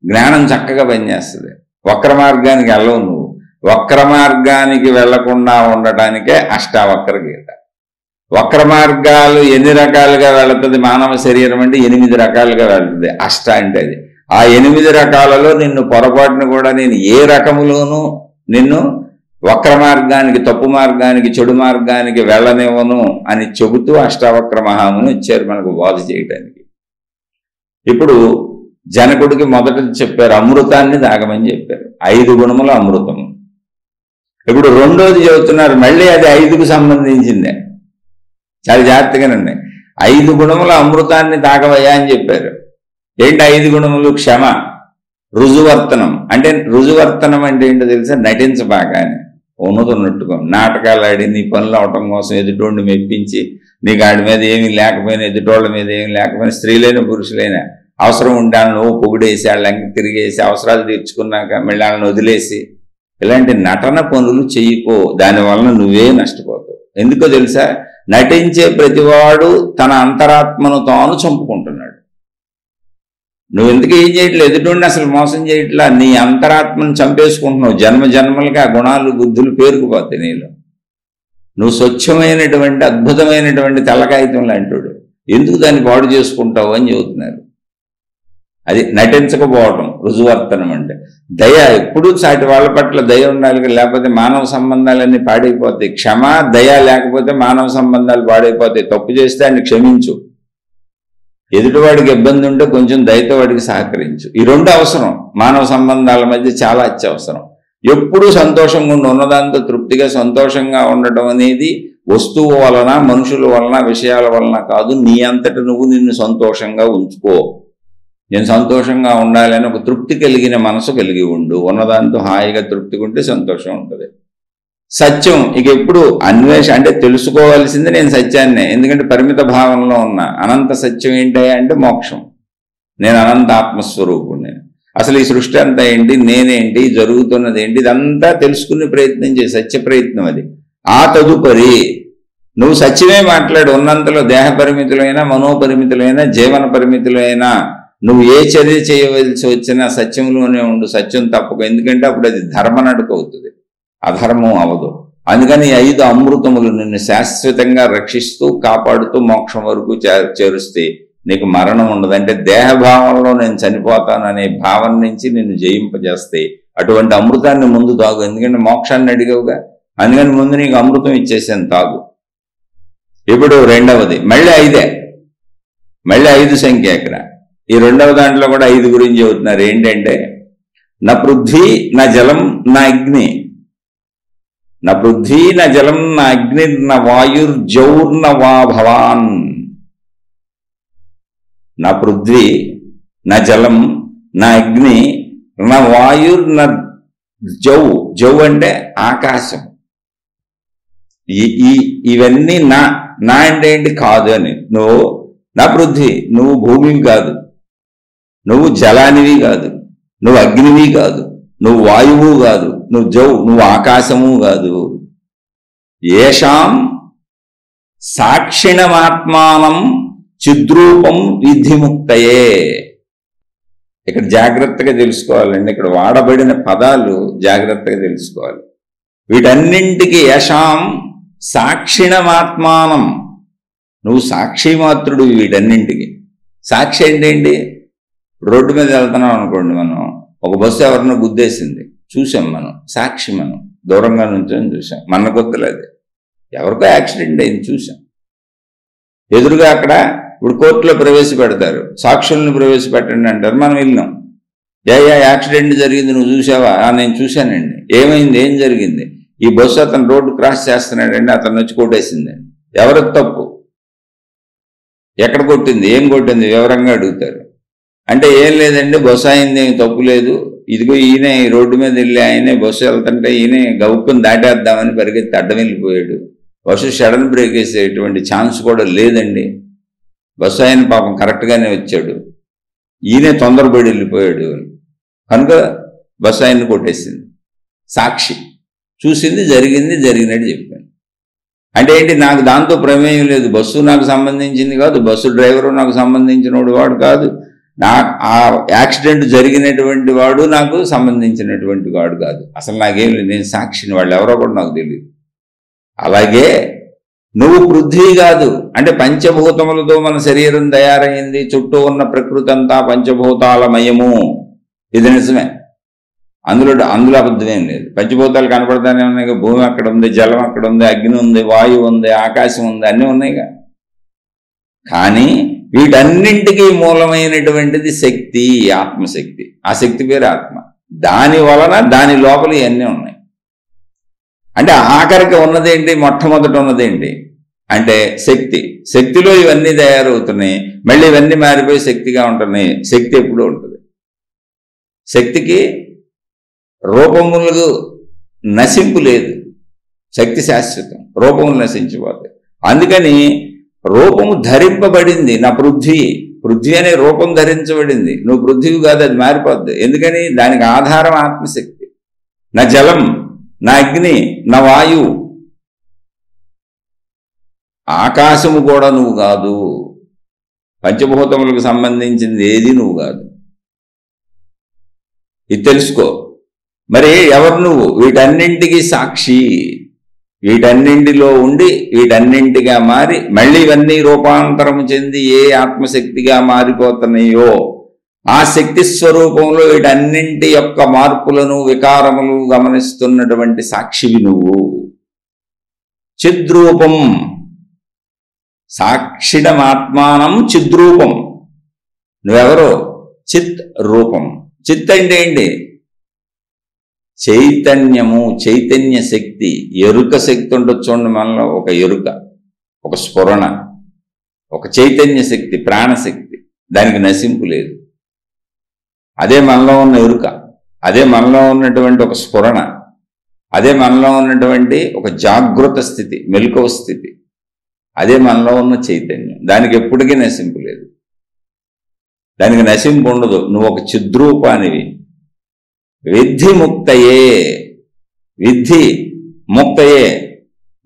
జ్ఞానం చక్కగా పనిచేస్తుంది. వక్ర మార్గానికి వెళ్ళవు నువ్వు. వక్ర మార్గానికి వెళ్లకుండా ఉండటానికే అష్టావక్ర గీత. వక్ర మార్గాలు ఎన్ని రకాలుగా వెళుతుంది మానవ శరీరం అంటే 8 రకాలుగా వెళుతుంది. అష్ట అంటే అది. ఆ 8 రకాలలో నిన్ను పొరపాటును కూడా నేను ఏ రకములోనూ నిన్ను వక్ర మార్గానికి, తప్పు మార్గానికి, చెడు మార్గానికి వెళ్ళనివ్వను అని చెబుతూ అష్టావక్ర మహాముని ఇచ్చారు మనకు బోధ చేయటానికి. ఇప్పుడు జనకుడికి మొదట చెప్పారు అమృతాన్ని తాగమని చెప్పారు. 5 గుణముల అమృతము. ఇప్పుడు రెండోది చెబుతున్నారు, మళ్ళీ అది 5కు సంబంధించిందే. చాలా జాగ్రత్తగానండి. 5 గుణముల అమృతాన్ని తాగవయ్యా అని చెప్పారు. ఏంటి 5 గుణములు? క్షమ, రుజువర్తనం. అంటే రుజువర్తనం అంటే ఏంటో తెలుసా? నటించబాగానే ఉన్నట్టుకో. నాటకాలు ఆడి నీ పనులు అవటం కోసం ఎదుటోడిని మెప్పించి నీకు ఆడి మీద ఏమీ లేకపోయినా, ఎదుటోళ్ళ మీద ఏమి లేకపోయినా, స్త్రీలైనా పురుషులైనా అవసరం ఉంటే వాళ్ళని పొగిడేసి వాళ్ళని తిరిగేసి అవసరాలు తీర్చుకున్నాక మళ్ళీ వాళ్ళని వదిలేసి ఇలాంటి నటన పనులు చెయ్యిపో. దానివలన నువ్వే నష్టపోతావు. ఎందుకో తెలుసా? నటించే ప్రతివాడు తన అంతరాత్మను తాను చంపుకుంటున్నాడు. నువ్వు ఎందుకు ఏం చేయట్లేదు? ఎదుటి అసలు మోసం చేయట్లా, నీ అంతరాత్మను చంపేసుకుంటున్నావు. జన్మ జన్మలకి ఆ గుణాలు, బుద్ధులు పేరుకుపోతాయి నీలో. నువ్వు స్వచ్ఛమైనటువంటి అద్భుతమైనటువంటి తెల్లకాగితం లాంటివాడు. ఎందుకు దాన్ని పాడు చేసుకుంటావు అని చెబుతున్నారు. అది నటించకపోవటం రుజువర్తనం అంటే. దయ, ఎప్పుడూ సాటి వాళ్ళ పట్ల దయ ఉండాలి, లేకపోతే మానవ సంబంధాలన్నీ పాడైపోతాయి. క్షమ, దయ లేకపోతే మానవ సంబంధాలు పాడైపోతాయి. తప్పు చేస్తే ఆయన క్షమించు. ఎదుటివాడికి ఇబ్బంది ఉంటే కొంచెం దయతో వాడికి సహకరించు. ఈ 2 అవసరం. మానవ సంబంధాల మధ్య చాలా అత్యవసరం. ఎప్పుడూ సంతోషంగా ఉన్నదాంతో తృప్తిగా సంతోషంగా ఉండటం అనేది వస్తువు వలన, మనుషుల వలన, విషయాల వలన కాదు. నీ అంతటి నువ్వు నిన్ను సంతోషంగా ఉంచుకో. నేను సంతోషంగా ఉండాలని ఒక తృప్తి కలిగిన మనసు కలిగి ఉండు. ఉన్నదాంతో హాయిగా తృప్తిగా ఉంటే సంతోషం ఉంటుంది. సత్యం, ఇక ఎప్పుడు అంటే తెలుసుకోవాల్సింది నేను సత్యాన్నే. ఎందుకంటే పరిమిత భావంలో ఉన్నా. అనంత సత్యం ఏంటయ్యా అంటే మోక్షం. నేను అనంత ఆత్మస్వరూపుణ్ణి. అసలు ఈ సృష్టి అంతా ఏంటి, నేనేంటి, జరుగుతున్నది ఏంటి, ఇదంతా తెలుసుకునే ప్రయత్నం చేయి, సత్య ప్రయత్నం అది. ఆ తదుపరి నువ్వు సత్యమే మాట్లాడు. ఉన్నంతలో దేహ పరిమితులైన, మనోపరిమితులైన, జీవన పరిమితులైన నువ్వు ఏ చర్య చేయవలసి వచ్చినా సత్యంలోనే ఉండు. సత్యం తప్పకు. ఎందుకంటే అప్పుడు అది ధర్మ నడక అవుతుంది, అధర్మం అవదు. అందుకని 5 అమృతములు నిన్ను శాశ్వతంగా రక్షిస్తూ కాపాడుతూ మోక్షం వరకు చేరుస్తే నీకు మరణం ఉండదు. అంటే దేహభావంలో నేను చనిపోతాననే భావన నుంచి నిన్ను జయింపజేస్తే అటువంటి అమృతాన్ని ముందు తాగు. ఎందుకంటే మోక్షాన్ని అడిగావుగా, అందుకని ముందు నీకు అమృతం ఇచ్చేసాను, తాగు. ఇప్పుడు రెండవది మళ్ళీ 5, మళ్ళీ 5 సంఖ్య. ఇక్కడ ఈ రెండవ దాంట్లో కూడా 5 గురించి చెబుతున్నారు. ఏంటంటే నా పృథ్వీ నా జలం నా అగ్ని, నా పృథ్వీ నా జలం నా అగ్ని నా వాయుర్జౌర్న వా భవాన్. నా పృథ్వీ నా జలం నా అగ్ని నా వాయుర్ నా జౌ అంటే ఆకాశం. ఇవన్నీ నా అంటే ఏంటి? కాదు అని. నువ్వు నా పృథ్వీ, నువ్వు భూమివి కాదు, నువ్వు జలానివి కాదు, నువ్వు అగ్నివి కాదు, నువ్వు వాయువు కాదు, నువ్వు ఆకాశము కాదు. ఏషాం సాక్షిణమాత్మానం చిద్రూపం విధిముక్తయే. ఇక్కడ జాగ్రత్తగా తెలుసుకోవాలండి. ఇక్కడ వాడబడిన పదాలు జాగ్రత్తగా తెలుసుకోవాలి. వీటన్నింటికి ఏషాం సాక్షిణమాత్మానం, నువ్వు సాక్షి మాత్రుడు వీటన్నింటికి. సాక్షి ఏంటండి? రోడ్డు మీద వెళ్తున్నాం అనుకోండి, మనం ఒక బస్సు ఎవరినో గుద్దేసింది, చూసాం మనం, సాక్షి. మనం దూరంగా నుంచొని చూసాం, మన గుద్దలేదు, ఎవరికో యాక్సిడెంట్ అయింది చూసాం. ఎదురుగా అక్కడ ఇప్పుడు కోర్టులో ప్రవేశపెడతారు, సాక్షులను ప్రవేశపెట్టండి అంటారు, మనం వెళ్ళినాం. యాక్సిడెంట్ జరిగింది, నువ్వు చూసావా? నేను చూశానండి. ఏమైంది, ఏం జరిగింది? ఈ బస్సు అతను రోడ్డు క్రాస్ చేస్తున్నాడండి, అతను వచ్చి కొట్టేసిందండి. ఎవరికి తప్పు? ఎక్కడ కొట్టింది, ఏం కొట్టింది వివరంగా అడుగుతారు. అంటే ఏం లేదండి, బస్సు అయింది, ఏం తప్పు లేదు, ఇదిగో ఈయన ఈ రోడ్డు మీద వెళ్ళి ఆయనే బస్సు వెళ్తుంటే ఈయన గౌక్కుని దాటేద్దామని పరిగెత్తి అడ్డం వెళ్ళిపోయాడు. బస్సు సడన్ బ్రేక్ వేసేటువంటి ఛాన్స్ కూడా లేదండి. బస్సు ఆయన పాపం కరెక్ట్గానే వచ్చాడు, ఈయనే తొందరపడి వెళ్ళిపోయాడు కనుక బస్సు ఆయన్ని కొట్టేసింది. సాక్షి చూసింది, జరిగినట్టు చెప్పాను. అంటే ఏంటి? నాకు దాంతో ప్రమేయం లేదు, బస్సు నాకు సంబంధించింది కాదు, బస్సు డ్రైవరు నాకు సంబంధించిన వాడు కాదు, ఆ యాక్సిడెంట్ జరిగినటువంటి వాడు నాకు సంబంధించినటువంటి వాడు కాదు. అసలు నాకేం లేదు, నేను సాక్షిని, వాళ్ళు ఎవరో కూడా నాకు తెలియదు. అలాగే నువ్వు పృథ్వీ కాదు. అంటే పంచభూతములతో మన శరీరం తయారైంది, చుట్టూ ఉన్న ప్రకృతి అంతా పంచభూతాలమయము. ఇది నిజమే, అందులో అబద్ధమేం లేదు. పంచభూతాలు కనపడతానే ఉన్నాయి, భూమి అక్కడ ఉంది, జలం అక్కడ ఉంది, అగ్ని ఉంది, వాయువు ఉంది, ఆకాశం ఉంది, అన్నీ ఉన్నాయిగా. కానీ వీటన్నింటికీ మూలమైనటువంటిది శక్తి, ఆత్మశక్తి. ఆ శక్తి పేరు ఆత్మ. దాని వలన దాని లోపల ఇవన్నీ ఉన్నాయి. అంటే ఆఖరికి ఉన్నదేంటి, మొట్టమొదట ఉన్నదేంటి అంటే శక్తి. శక్తిలో ఇవన్నీ తయారవుతున్నాయి, మళ్ళీ ఇవన్నీ మారిపోయి శక్తిగా ఉంటున్నాయి. శక్తి ఎప్పుడూ ఉంటుంది. శక్తికి రూపములకు నశింపు లేదు, శక్తి శాశ్వతం, రూపములు నశించిపోతాయి. అందుకని రూపము ధరింపబడింది. నా పృథ్వీ అనే రూపం ధరించబడింది. నువ్వు పృథ్వీ కాదు, అది మారిపోద్ది. ఎందుకని? దానికి ఆధారం ఆత్మశక్తి. నా జలం, నా అగ్ని, నా వాయువు, ఆకాశము కూడా నువ్వు కాదు. పంచభూతములకు సంబంధించింది ఏది నువ్వు కాదు. ఇది తెలుసుకో. మరి ఎవరు నువ్వు? వీటన్నింటికి సాక్షి. వీటన్నింటిలో ఉండి వీటన్నింటిగా మారి మళ్ళీ ఇవన్నీ రూపాంతరము చెంది ఏ ఆత్మశక్తిగా మారిపోతున్నాయో ఆ శక్తి స్వరూపంలో వీటన్నింటి యొక్క మార్పులను, వికారములు గమనిస్తున్నటువంటి సాక్షివి నువ్వు. చిద్రూపం, సాక్షిణమాత్మానం చిద్రూపం. నువ్వెవరో? చిత్ రూపం. చిత్ అంటే ఏంటి? చైతన్యము, చైతన్య శక్తి, ఎరుక శక్తి ఉంటుంది చూడండి మనలో. ఒక ఎరుక, ఒక స్ఫురణ, ఒక చైతన్య శక్తి, ప్రాణశక్తి. దానికి నశింపు లేదు. అదే మనలో ఉన్న ఎరుక, అదే మనలో ఉన్నటువంటి ఒక స్ఫురణ, అదే మనలో ఉన్నటువంటి ఒక జాగృత స్థితి, మెలకువ స్థితి. అదే మనలో ఉన్న చైతన్యం. దానికి ఎప్పటికీ నశింపు లేదు. దానికి నశింపు ఉండదు. నువ్వు ఒక చిద్రూపానివి. విద్ధి ముక్తయే, విద్ధి ముక్తయే,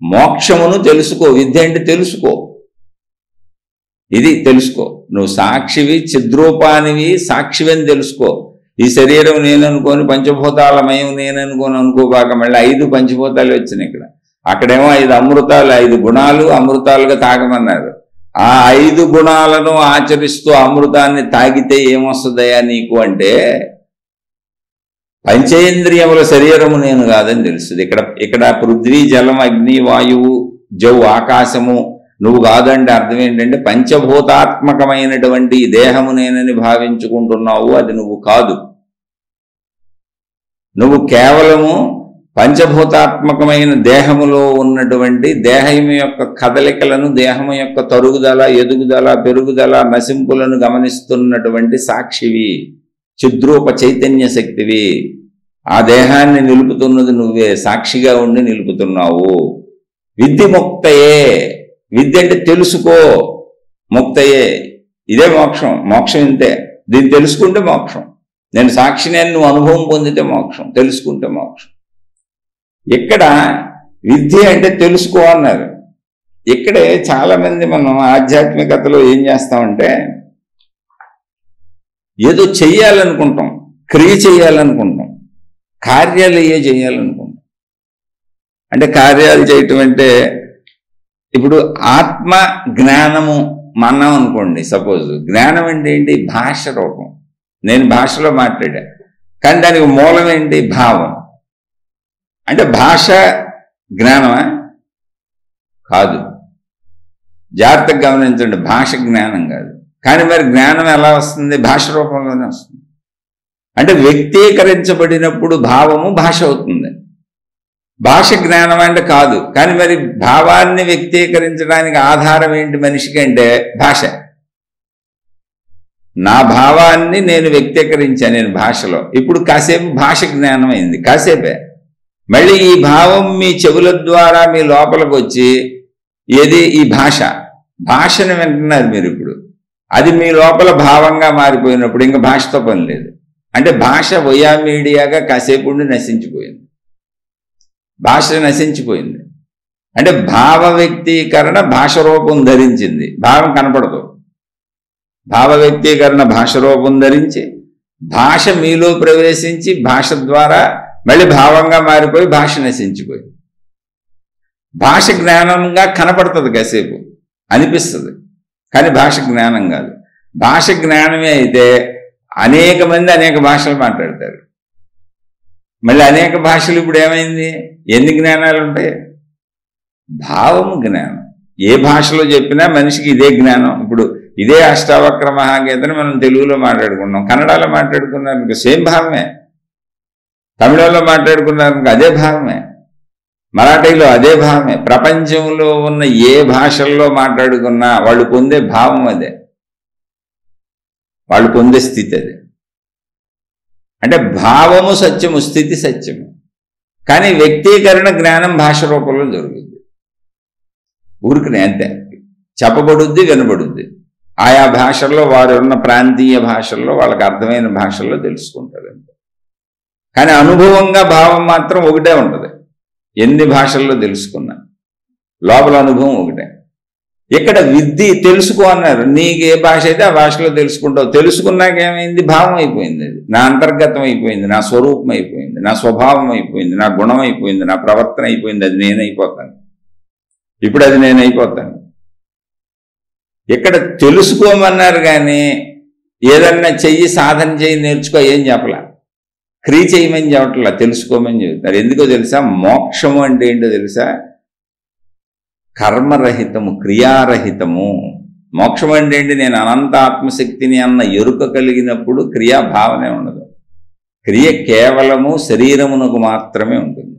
మోక్షమును తెలుసుకో. విద్య అంటే తెలుసుకో, ఇది తెలుసుకో. నువ్వు సాక్షివి, చిద్రూపానివి, సాక్షివి అని తెలుసుకో. ఈ శరీరం నేననుకోని పంచభూతాలమయం నేననుకోని అనుకోబాక మళ్ళీ 5 పంచభూతాలు వచ్చినాయి ఇక్కడ. అక్కడేమో 5 అమృతాలు, 5 గుణాలు అమృతాలుగా తాగమన్నారు. ఆ 5 గుణాలను ఆచరిస్తూ అమృతాన్ని తాగితే ఏమొస్తుందయా నీకు అంటే పంచేంద్రియముల శరీరము నేను కాదని తెలుస్తుంది. ఇక్కడ పృథ్వీ, జలం, అగ్ని, వాయువు, జౌ, ఆకాశము నువ్వు కాదంటే అర్థం ఏంటంటే పంచభూతాత్మకమైనటువంటి దేహము నేనని భావించుకుంటున్నావు, అది నువ్వు కాదు. నువ్వు కేవలము పంచభూతాత్మకమైన దేహములో ఉన్నటువంటి దేహము యొక్క కదలికలను, దేహము యొక్క తరుగుదల, ఎదుగుదల, పెరుగుదల, నశింపులను గమనిస్తున్నటువంటి సాక్షివి, చిద్రూప చైతన్య శక్తివి. ఆ దేహాన్ని నిలుపుతున్నది నువ్వే, సాక్షిగా ఉండి నిలుపుతున్నావు. విద్ధి ముక్తయే, విద్య అంటే తెలుసుకో, ముక్తయే, ఇదే మోక్షం. మోక్షం ఇంతే, దీన్ని తెలుసుకుంటే మోక్షం. నేను సాక్షిని అని నువ్వు అనుభవం పొందితే మోక్షం, తెలుసుకుంటే మోక్షం. ఇక్కడ విద్య అంటే తెలుసుకో అన్నారు. ఇక్కడే చాలామంది మనం ఆధ్యాత్మికతలో ఏం చేస్తామంటే ఏదో చెయ్యాలనుకుంటాం, క్రియ చేయాలనుకుంటాం, కార్యాలు అయ్యే చేయాలనుకుంటాం. అంటే కార్యాలు చేయటం అంటే ఇప్పుడు ఆత్మ జ్ఞానము మన్నాం అనుకోండి. సపోజ్ జ్ఞానం అంటే ఏంటి? భాష రూపం. నేను భాషలో మాట్లాడా, కానీ దానికి మూలం ఏంటి? భావం. అంటే భాష జ్ఞానమా? కాదు. జాగ్రత్తగా గమనించండి, భాష జ్ఞానం కాదు. కానీ మరి జ్ఞానం ఎలా వస్తుంది? భాష రూపంలోనే వస్తుంది. అంటే వ్యక్తీకరించబడినప్పుడు భావము భాష అవుతుంది. భాష జ్ఞానం అంటే కాదు. కానీ మరి భావాన్ని వ్యక్తీకరించడానికి ఆధారం ఏంటి మనిషికి అంటే భాష. నా భావాన్ని నేను వ్యక్తీకరించాను నేను భాషలో. ఇప్పుడు కాసేపు భాష జ్ఞానం అయింది, కాసేపే. మళ్ళీ ఈ భావం మీ చెవుల ద్వారా మీ లోపలికి వచ్చి ఏది? ఈ భాష. భాషను వింటున్నారు మీరు ఇప్పుడు. అది మీ లోపల భావంగా మారిపోయినప్పుడు ఇంకా భాషతో పని లేదు. అంటే భాష వయా మీడియాగా కాసేపు ఉండి నశించిపోయింది. భాష నశించిపోయింది. అంటే భావ వ్యక్తీకరణ భాష రూపం ధరించింది, భావం కనపడదు. భావ వ్యక్తీకరణ భాష రూపం ధరించి భాష మీలో ప్రవేశించి భాష ద్వారా మళ్ళీ భావంగా మారిపోయి భాష నశించిపోయింది. భాష జ్ఞానంగా కనపడుతుంది, కాసేపు అనిపిస్తుంది, కానీ భాష జ్ఞానం కాదు. భాష జ్ఞానమే అయితే అనేక మంది అనేక భాషలు మాట్లాడతారు. మళ్ళీ అనేక భాషలు ఇప్పుడు ఏమైంది? ఎన్ని జ్ఞానాలు ఉంటాయి? భావము జ్ఞానం. ఏ భాషలో చెప్పినా మనిషికి ఇదే జ్ఞానం. ఇప్పుడు ఇదే అష్టావక్ర మహాగీతని మనం తెలుగులో మాట్లాడుకున్నాం, కన్నడలో మాట్లాడుకున్నారనుకో సేమ్ భావమే, తమిళంలో మాట్లాడుకున్నారనుకో అదే భావమే, మరాఠీలో అదే భావమే. ప్రపంచంలో ఉన్న ఏ భాషల్లో మాట్లాడుకున్నా వాళ్ళు పొందే భావం అదే, వాళ్ళు పొందే స్థితి అదే. అంటే భావము సత్యము, స్థితి సత్యము. కానీ వ్యక్తీకరణ జ్ఞానం భాష రూపంలో జరుగుద్ది. ఊరికి అంతే చెప్పబడుద్ది, వినబడుద్ది. ఆయా భాషల్లో వారు ఉన్న ప్రాంతీయ భాషల్లో వాళ్ళకి అర్థమైన భాషల్లో తెలుసుకుంటారు అంతే. కానీ అనుభవంగా భావం మాత్రం ఒకటే ఉంటుంది. ఎన్ని భాషల్లో తెలుసుకున్నా లోపల అనుభవం ఒకటే. ఇక్కడ విద్య తెలుసుకో అన్నారు. నీకు ఏ భాష అయితే ఆ భాషలో తెలుసుకుంటావు. తెలుసుకున్నాక ఏమైంది? భావం అయిపోయింది. అది నా అంతర్గతం అయిపోయింది, నా స్వరూపం అయిపోయింది, నా స్వభావం అయిపోయింది, నా గుణం అయిపోయింది, నా ప్రవర్తన అయిపోయింది. అది నేనైపోతాను. ఇప్పుడు అది నేనైపోతాను. ఇక్కడ తెలుసుకోమన్నారు కానీ ఏదన్నా చెయ్యి, సాధన చేయి, నేర్చుకో ఏం చెప్పలా. క్రియ చేయమని చెప్పట్లా, తెలుసుకోమని చెబుతారు. ఎందుకో తెలుసా? మోక్షము అంటే ఏంటో తెలుసా? కర్మరహితము, క్రియారహితము. మోక్షం అంటే ఏంటి? నేను అనంత ఆత్మశక్తిని అన్న ఎరుక కలిగినప్పుడు క్రియాభావనే ఉండదు. క్రియ కేవలము శరీరమునకు మాత్రమే ఉంటుంది.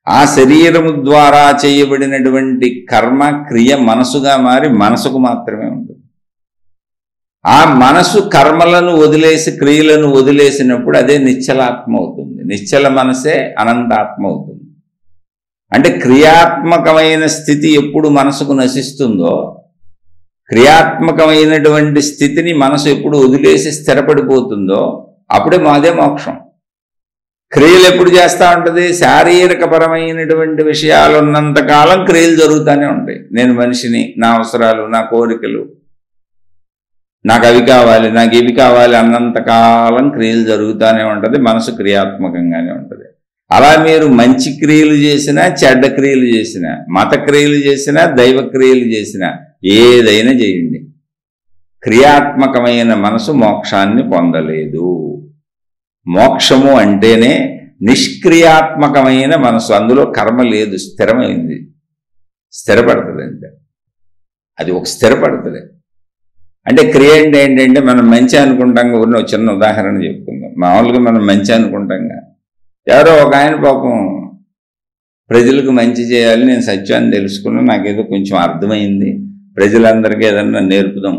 ఆ శరీరము ద్వారా చేయబడినటువంటి కర్మ క్రియ మనసుగా మారి మనసుకు మాత్రమే ఉంటుంది. ఆ మనసు కర్మలను వదిలేసి క్రియలను వదిలేసినప్పుడు అదే నిశ్చలాత్మ అవుతుంది. నిశ్చల మనసే అనంతాత్మ అవుతుంది. అంటే క్రియాత్మకమైన స్థితి ఎప్పుడు మనసుకు నశిస్తుందో క్రియాత్మకమైనటువంటి స్థితిని మనసు ఎప్పుడు వదిలేసి స్థిరపడిపోతుందో అప్పుడే మాదే మోక్షం. క్రియలు ఎప్పుడు చేస్తూ ఉంటుంది? శారీరకపరమైనటువంటి విషయాలు ఉన్నంతకాలం క్రియలు జరుగుతూనే ఉంటాయి. నేను మనిషిని, నా అవసరాలు, నా కోరికలు, నాకు అవి కావాలి, నాకు ఇవి కావాలి అన్నంతకాలం క్రియలు జరుగుతూనే ఉంటుంది. మనసు క్రియాత్మకంగానే ఉంటుంది. అలా మీరు మంచి క్రియలు చేసినా, చెడ్డ క్రియలు చేసినా, మత క్రియలు చేసినా, దైవ క్రియలు చేసినా, ఏదైనా చేయండి, క్రియాత్మకమైన మనసు మోక్షాన్ని పొందలేదు. మోక్షము అంటేనే నిష్క్రియాత్మకమైన మనసు, అందులో కర్మ లేదు, స్థిరమైంది, స్థిరపడుతుంది. అంతే, అది ఒక స్థిరపడుతుంది. అంటే క్రియ అంటే ఏంటంటే మనం మంచి అనుకుంటాం. ఊరిని ఒక చిన్న ఉదాహరణ చెప్పుకుందాం. మామూలుగా మనం మంచి ఉంటాం. ఎవరో ఒక ఆయన పాపం ప్రజలకు మంచి చేయాలి, నేను సత్యాన్ని తెలుసుకున్నాను, నాకేదో కొంచెం అర్థమైంది, ప్రజలందరికీ ఏదన్నా నేర్పుదాం,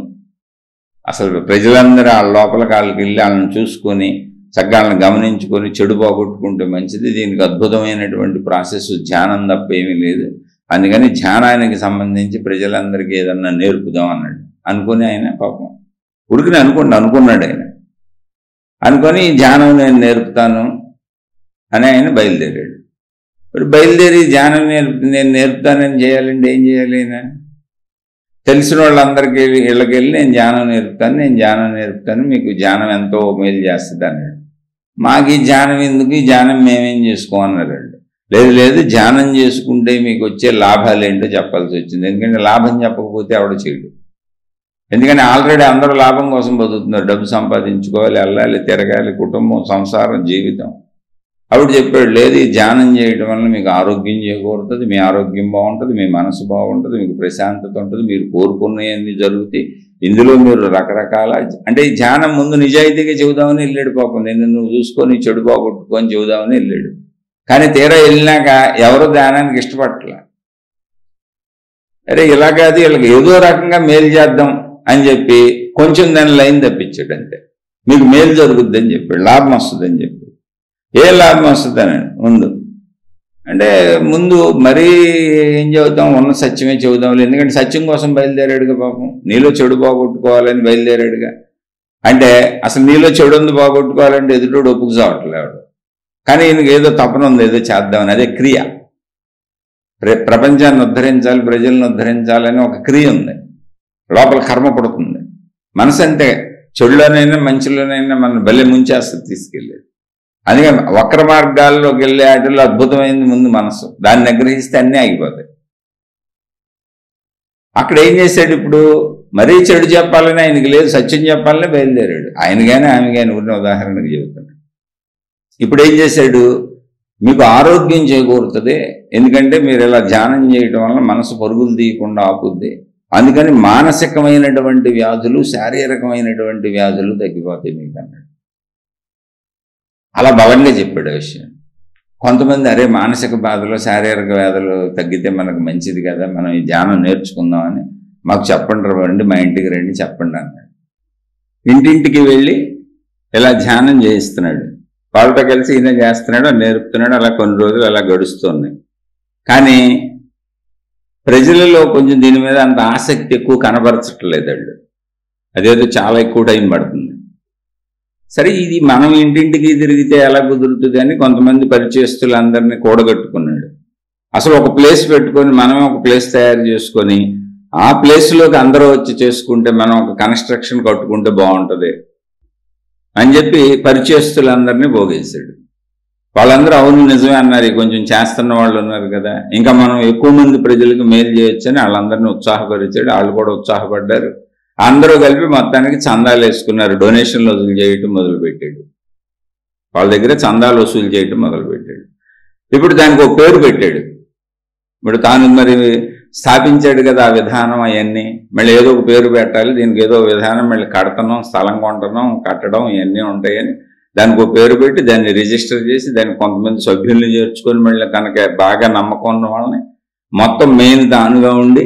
అసలు ప్రజలందరూ వాళ్ళ లోపలికి వాళ్ళకి వెళ్ళి వాళ్ళని చూసుకొని చక్కగా వాళ్ళని గమనించుకొని చెడు పోగొట్టుకుంటే మంచిది, దీనికి అద్భుతమైనటువంటి ప్రాసెస్ ధ్యానం తప్ప ఏమీ లేదు, అందుకని ధ్యానానికి సంబంధించి ప్రజలందరికీ ఏదన్నా నేర్పుదాం అన్నాడు. అనుకుని ఆయన పాపం ఉరికిని అనుకున్నాడు. ఆయన అనుకొని ధ్యానం నేను నేర్పుతాను అని ఆయన బయలుదేరాడు. మరి బయలుదేరి ధ్యానం నేను నేర్పుతానని చేయాలంటే ఏం చేయాలి? ఆయన తెలిసిన వాళ్ళందరికీ ఇళ్ళకి వెళ్ళి నేను ధ్యానం నేర్పుతాను, మీకు ధ్యానం ఎంతో మేలు చేస్తుంది అన్నాడు. మాకు ఈ ధ్యానం ఎందుకు, ఈ ధ్యానం మేమేం చేసుకోమన్నాడు. లేదు ధ్యానం చేసుకుంటే మీకు వచ్చే లాభాలు ఏంటో చెప్పాల్సి వచ్చింది. ఎందుకంటే లాభం చెప్పకపోతే ఎవడో చేయడు. ఎందుకని ఆల్రెడీ అందరూ లాభం కోసం బతుకుతున్నారు, డబ్బు సంపాదించుకోవాలి, వెళ్ళాలి, తిరగాలి, కుటుంబం, సంసారం, జీవితం. అప్పుడు చెప్పాడు, లేదు ఈ ధ్యానం చేయడం వల్ల మీకు ఆరోగ్యం చేకూరుతుంది, మీ ఆరోగ్యం బాగుంటుంది, మీ మనసు బాగుంటుంది, మీకు ప్రశాంతత ఉంటుంది, మీరు కోరుకున్నవన్నీ జరుగుతాయి. ఇందులో మీరు రకరకాల అంటే ఈ ధ్యానం ముందు నిజాయితీగా చెబుదామని వెళ్ళాడు పాపం. నేను నువ్వు చూసుకొని చెడు బాగొట్టుకొని చెబుదామని వెళ్ళాడు. కానీ తీరా వెళ్ళినాక ఎవరు ధ్యానానికి ఇష్టపడట్లా. అరే ఇలా కాదు, వీళ్ళకి ఏదో రకంగా మేలు చేద్దాం అని చెప్పి కొంచెం దాని లైన్ తప్పించాడు. అంతే, మీకు మేలు జరుగుద్దని చెప్పాడు, లాభం వస్తుందని చెప్పాడు. ఏ లాభం వస్తుందనండి ముందు మరీ ఏం చెబుతాం, ఉన్న సత్యమే చెబుదాం. ఎందుకంటే సత్యం కోసం బయలుదేరాడుగా పాపం, నీలో చెడు బాగొట్టుకోవాలని బయలుదేరాడుగా. అంటే అసలు నీలో చెడు ఉంది బాగొట్టుకోవాలంటే ఎదుటోడు ఒప్పుకు చావట్లేవాడు. కానీ ఈయనకి ఏదో తపన ఉంది, ఏదో చేద్దామని, అదే క్రియ. ప్రపంచాన్ని ఉద్ధరించాలి, ప్రజలను ఉద్ధరించాలని ఒక క్రియ ఉంది, లోపల కర్మ పడుతుంది. మనసు అంటే చెడులోనైనా మంచిలోనైనా మన బలె ముంచేస్తుంది తీసుకెళ్ళేది. అందుకని వక్ర మార్గాల్లోకి వెళ్ళే వాటిల్లో అద్భుతమైంది ముందు మనసు, దాన్ని నిగ్రహిస్తే అన్నీ ఆగిపోతాయి. అక్కడ ఏం చేశాడు? ఇప్పుడు మరీ చెడు చెప్పాలని ఆయనకి లేదు, సత్యం చెప్పాలని బయలుదేరాడు. ఆయన కానీ ఆమె కానీ ఉన్న ఉదాహరణకు చెబుతున్నాడు. ఇప్పుడు ఏం చేశాడు? మీకు ఆరోగ్యం చేకూరుతుంది, ఎందుకంటే మీరు ఇలా ధ్యానం చేయడం వల్ల మనసు పరుగులు తీయకుండా ఆపుద్ది. అందుకని మానసికమైనటువంటి వ్యాధులు, శారీరకమైనటువంటి వ్యాధులు తగ్గిపోతాయి మీకు అన్నాడు. అలా బలంగా చెప్పాడు విషయం. కొంతమంది అరే మానసిక బాధలు, శారీరక వ్యాధులు తగ్గితే మనకు మంచిది కదా, మనం ఈ ధ్యానం నేర్చుకుందామని మాకు చెప్పండి రండి, మా ఇంటికి రండి చెప్పండి అన్నాడు. ఇంటింటికి వెళ్ళి ఇలా ధ్యానం చేయిస్తున్నాడు. వాళ్ళతో కలిసి ఈయన చేస్తున్నాడు, నేర్పుతున్నాడు. అలా కొన్ని రోజులు అలా గడుస్తున్నాయి. కానీ ప్రజలలో కొంచెం దీని మీద అంత ఆసక్తి ఎక్కువ కనబరచట్లేదు వాళ్ళు. అదేదో చాలా ఎక్కువ టైం పడుతుంది. సరే ఇది మనం ఇంటింటికి తిరిగితే ఎలా కుదురుతుంది అని కొంతమంది పరిచయస్తులందరినీ కూడగట్టుకున్నాడు. అసలు ఒక ప్లేస్ పెట్టుకొని మనమే ఒక ప్లేస్ తయారు చేసుకొని ఆ ప్లేస్లోకి అందరూ వచ్చి చేసుకుంటే, మనం ఒక కన్స్ట్రక్షన్ కట్టుకుంటే బాగుంటుంది అని చెప్పి పరిచయస్తులందరినీ పోగేశాడు. వాళ్ళందరూ అవును నిజమే అన్నారు. కొంచెం చేస్తున్న వాళ్ళు ఉన్నారు కదా, ఇంకా మనం ఎక్కువ మంది ప్రజలకు మేలు చేయొచ్చని వాళ్ళందరినీ ఉత్సాహపరిచాడు. వాళ్ళు కూడా ఉత్సాహపడ్డారు. అందరూ కలిపి మొత్తానికి చందాలు వేసుకున్నారు. డొనేషన్లు వసూలు చేయటం మొదలుపెట్టాడు. వాళ్ళ దగ్గర చందాలు వసూలు చేయటం మొదలుపెట్టాడు. ఇప్పుడు దానికి ఒక పేరు పెట్టాడు. ఇప్పుడు తాను మరి స్థాపించాడు కదా ఆ విధానం, అవన్నీ మళ్ళీ ఏదో ఒక పేరు పెట్టాలి, దీనికి ఏదో విధానం, మళ్ళీ కడతనం, స్థలం కొంటనం, కట్టడం ఇవన్నీ ఉంటాయని దానికి ఒక పేరు పెట్టి దాన్ని రిజిస్టర్ చేసి దానికి కొంతమంది సభ్యుల్ని చేర్చుకొని మళ్ళీ కనుక బాగా నమ్మకం ఉన్న వాళ్ళని మొత్తం మెయిన్ దానిగా ఉండి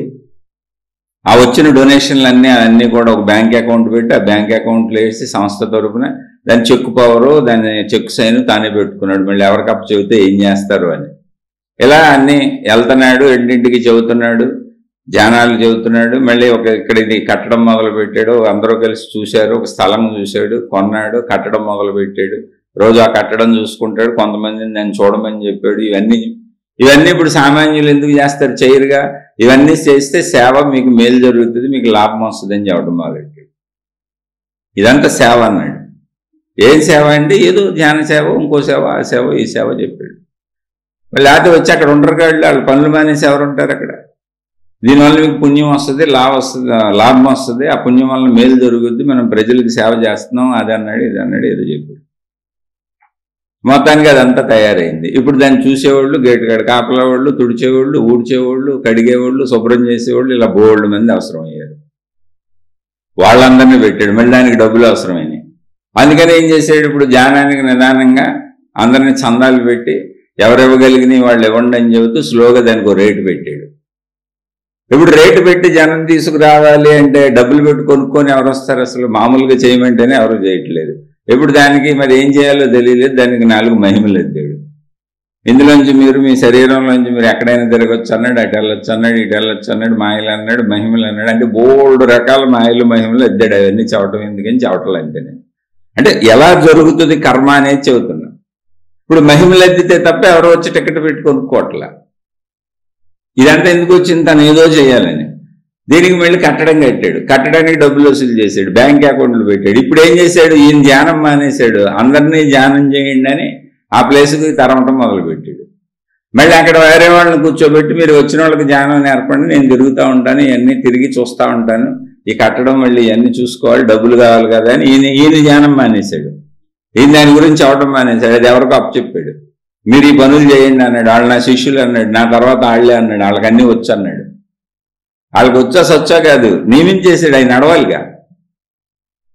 ఆ వచ్చిన డొనేషన్లు అన్నీ కూడా ఒక బ్యాంక్ అకౌంట్ పెట్టి ఆ బ్యాంక్ అకౌంట్లో వేసి సంస్థ తరపున దాని చెక్ పవరు, దాని చెక్ సైన్ తానే పెట్టుకున్నాడు. మళ్ళీ ఎవరికప్ప చెబితే ఏం చేస్తారు అని ఇలా అన్నీ వెళ్తున్నాడు, ఇంటింటికి చెబుతున్నాడు. ధ్యానాలు చెబుతున్నాడు. మళ్ళీ ఇక్కడ ఇది కట్టడం మొదలు పెట్టాడు. అందరూ కలిసి చూశారు, ఒక స్థలం చూశాడు, కొన్నాడు, కట్టడం మొదలు పెట్టాడు. రోజు ఆ కట్టడం చూసుకుంటాడు, కొంతమందిని నేను చూడమని చెప్పాడు. ఇవన్నీ ఇప్పుడు సామాన్యులు ఎందుకు చేస్తారు? చేయరుగా. ఇవన్నీ చేస్తే సేవ మీకు మేలు జరుగుతుంది, మీకు లాభం వస్తుంది అని చెప్పడం మొదలెట్టాడు. ఇదంతా సేవ అన్నాడు. ఏం సేవ అంటే ఏదో ధ్యాన సేవ, ఇంకో సేవ, ఆ సేవ, ఈ సేవ చెప్పాడు. మళ్ళీ లేకపోతే వచ్చి అక్కడ ఉండరు కాళ్ళు, వాళ్ళు పనులు మానేసి ఎవరు ఉంటారు అక్కడ. దీనివల్ల మీకు పుణ్యం వస్తుంది, లాభం వస్తుంది, ఆ పుణ్యం వల్ల మేలు జరుగుద్ది, మనం ప్రజలకు సేవ చేస్తున్నాం, అది అన్నాడు, ఇది అన్నాడు, ఏదో చెప్పాడు. మొత్తానికి అదంతా తయారైంది. ఇప్పుడు దాన్ని చూసేవాళ్ళు, గేటు కాడ కాపలా వాళ్ళు, తుడిచేవాళ్ళు, ఊడ్చేవాళ్ళు, కడిగేవాళ్ళు, శుభ్రం చేసేవాళ్ళు, ఇలా బోల్డ్ మంది అవసరం అయ్యారు. వాళ్ళందరినీ పెట్టాడు. మళ్ళీ దానికి డబ్బులు అవసరమైనాయి. అందుకని ఏం చేశాడు? ఇప్పుడు ధ్యానానికి నిదానంగా అందరినీ చందాలు పెట్టి ఎవరివ్వగలిగినాయి వాళ్ళు ఇవ్వండి అని చెబుతూ స్లోగా దానికి ఒక రేటు పెట్టాడు. ఇప్పుడు రేటు పెట్టి జనం తీసుకురావాలి అంటే డబ్బులు పెట్టి కొనుక్కొని ఎవరు వస్తారు? అసలు మామూలుగా చేయమంటేనే ఎవరు చేయట్లేదు. ఇప్పుడు దానికి మరి ఏం చేయాలో తెలియలేదు. దానికి 4 మహిమలు ఎద్దాడు. ఇందులోంచి మీరు మీ శరీరంలోంచి మీరు ఎక్కడైనా తిరగొచ్చు అన్నాడు, అటు వెళ్ళొచ్చు అన్నాడు, ఇటు వెళ్ళొచ్చు అన్నాడు, మాయలు అన్నాడు, మహిమలు అన్నాడు. అంటే బోల్డ్ రకాల మాయలు మహిమలు ఎద్దాడు. అవన్నీ చెప్పటం ఎందుకని చెప్పటం అంతేనే. అంటే ఎలా జరుగుతుంది కర్మ అనేది చెబుతున్నా. ఇప్పుడు మహిమలు ఎద్దితే తప్ప ఎవరో వచ్చి టికెట్ పెట్టి కొనుక్కోవట్లా. ఇదంతా ఎందుకు వచ్చింది? తను ఏదో చేయాలని. దీనికి మళ్ళీ కట్టడం కట్టాడు. కట్టడానికి డబ్బులు వసూలు చేశాడు, బ్యాంక్ అకౌంట్లు పెట్టాడు. ఇప్పుడు ఏం చేశాడు? ఈయన ధ్యానం మానేశాడు. అందరినీ ధ్యానం చేయండి అని ఆ ప్లేస్కి తరమటం మొదలుపెట్టాడు. మళ్ళీ అక్కడ వేరే వాళ్ళని కూర్చోబెట్టి మీరు వచ్చిన వాళ్ళకి ధ్యానం నేర్పండి, నేను తిరుగుతూ ఉంటాను, ఇవన్నీ తిరిగి చూస్తూ ఉంటాను, ఈ కట్టడం మళ్ళీ ఇవన్నీ చూసుకోవాలి, డబ్బులు కావాలి కదా అని ఈయన ధ్యానం మానేశాడు. ఈయన దాని గురించి అవడం మానేశాడు. అది ఎవరికో అప్పచెప్పాడు. మీరు ఈ పనులు చేయండి అన్నాడు. వాళ్ళు నా శిష్యులు అన్నాడు, నా తర్వాత వాళ్ళే అన్నాడు. వాళ్ళకి అన్నీ వచ్చు అన్నాడు. వాళ్ళకి వచ్చా కాదు, నియమించేసాడు. ఆయన నడవాలిగా.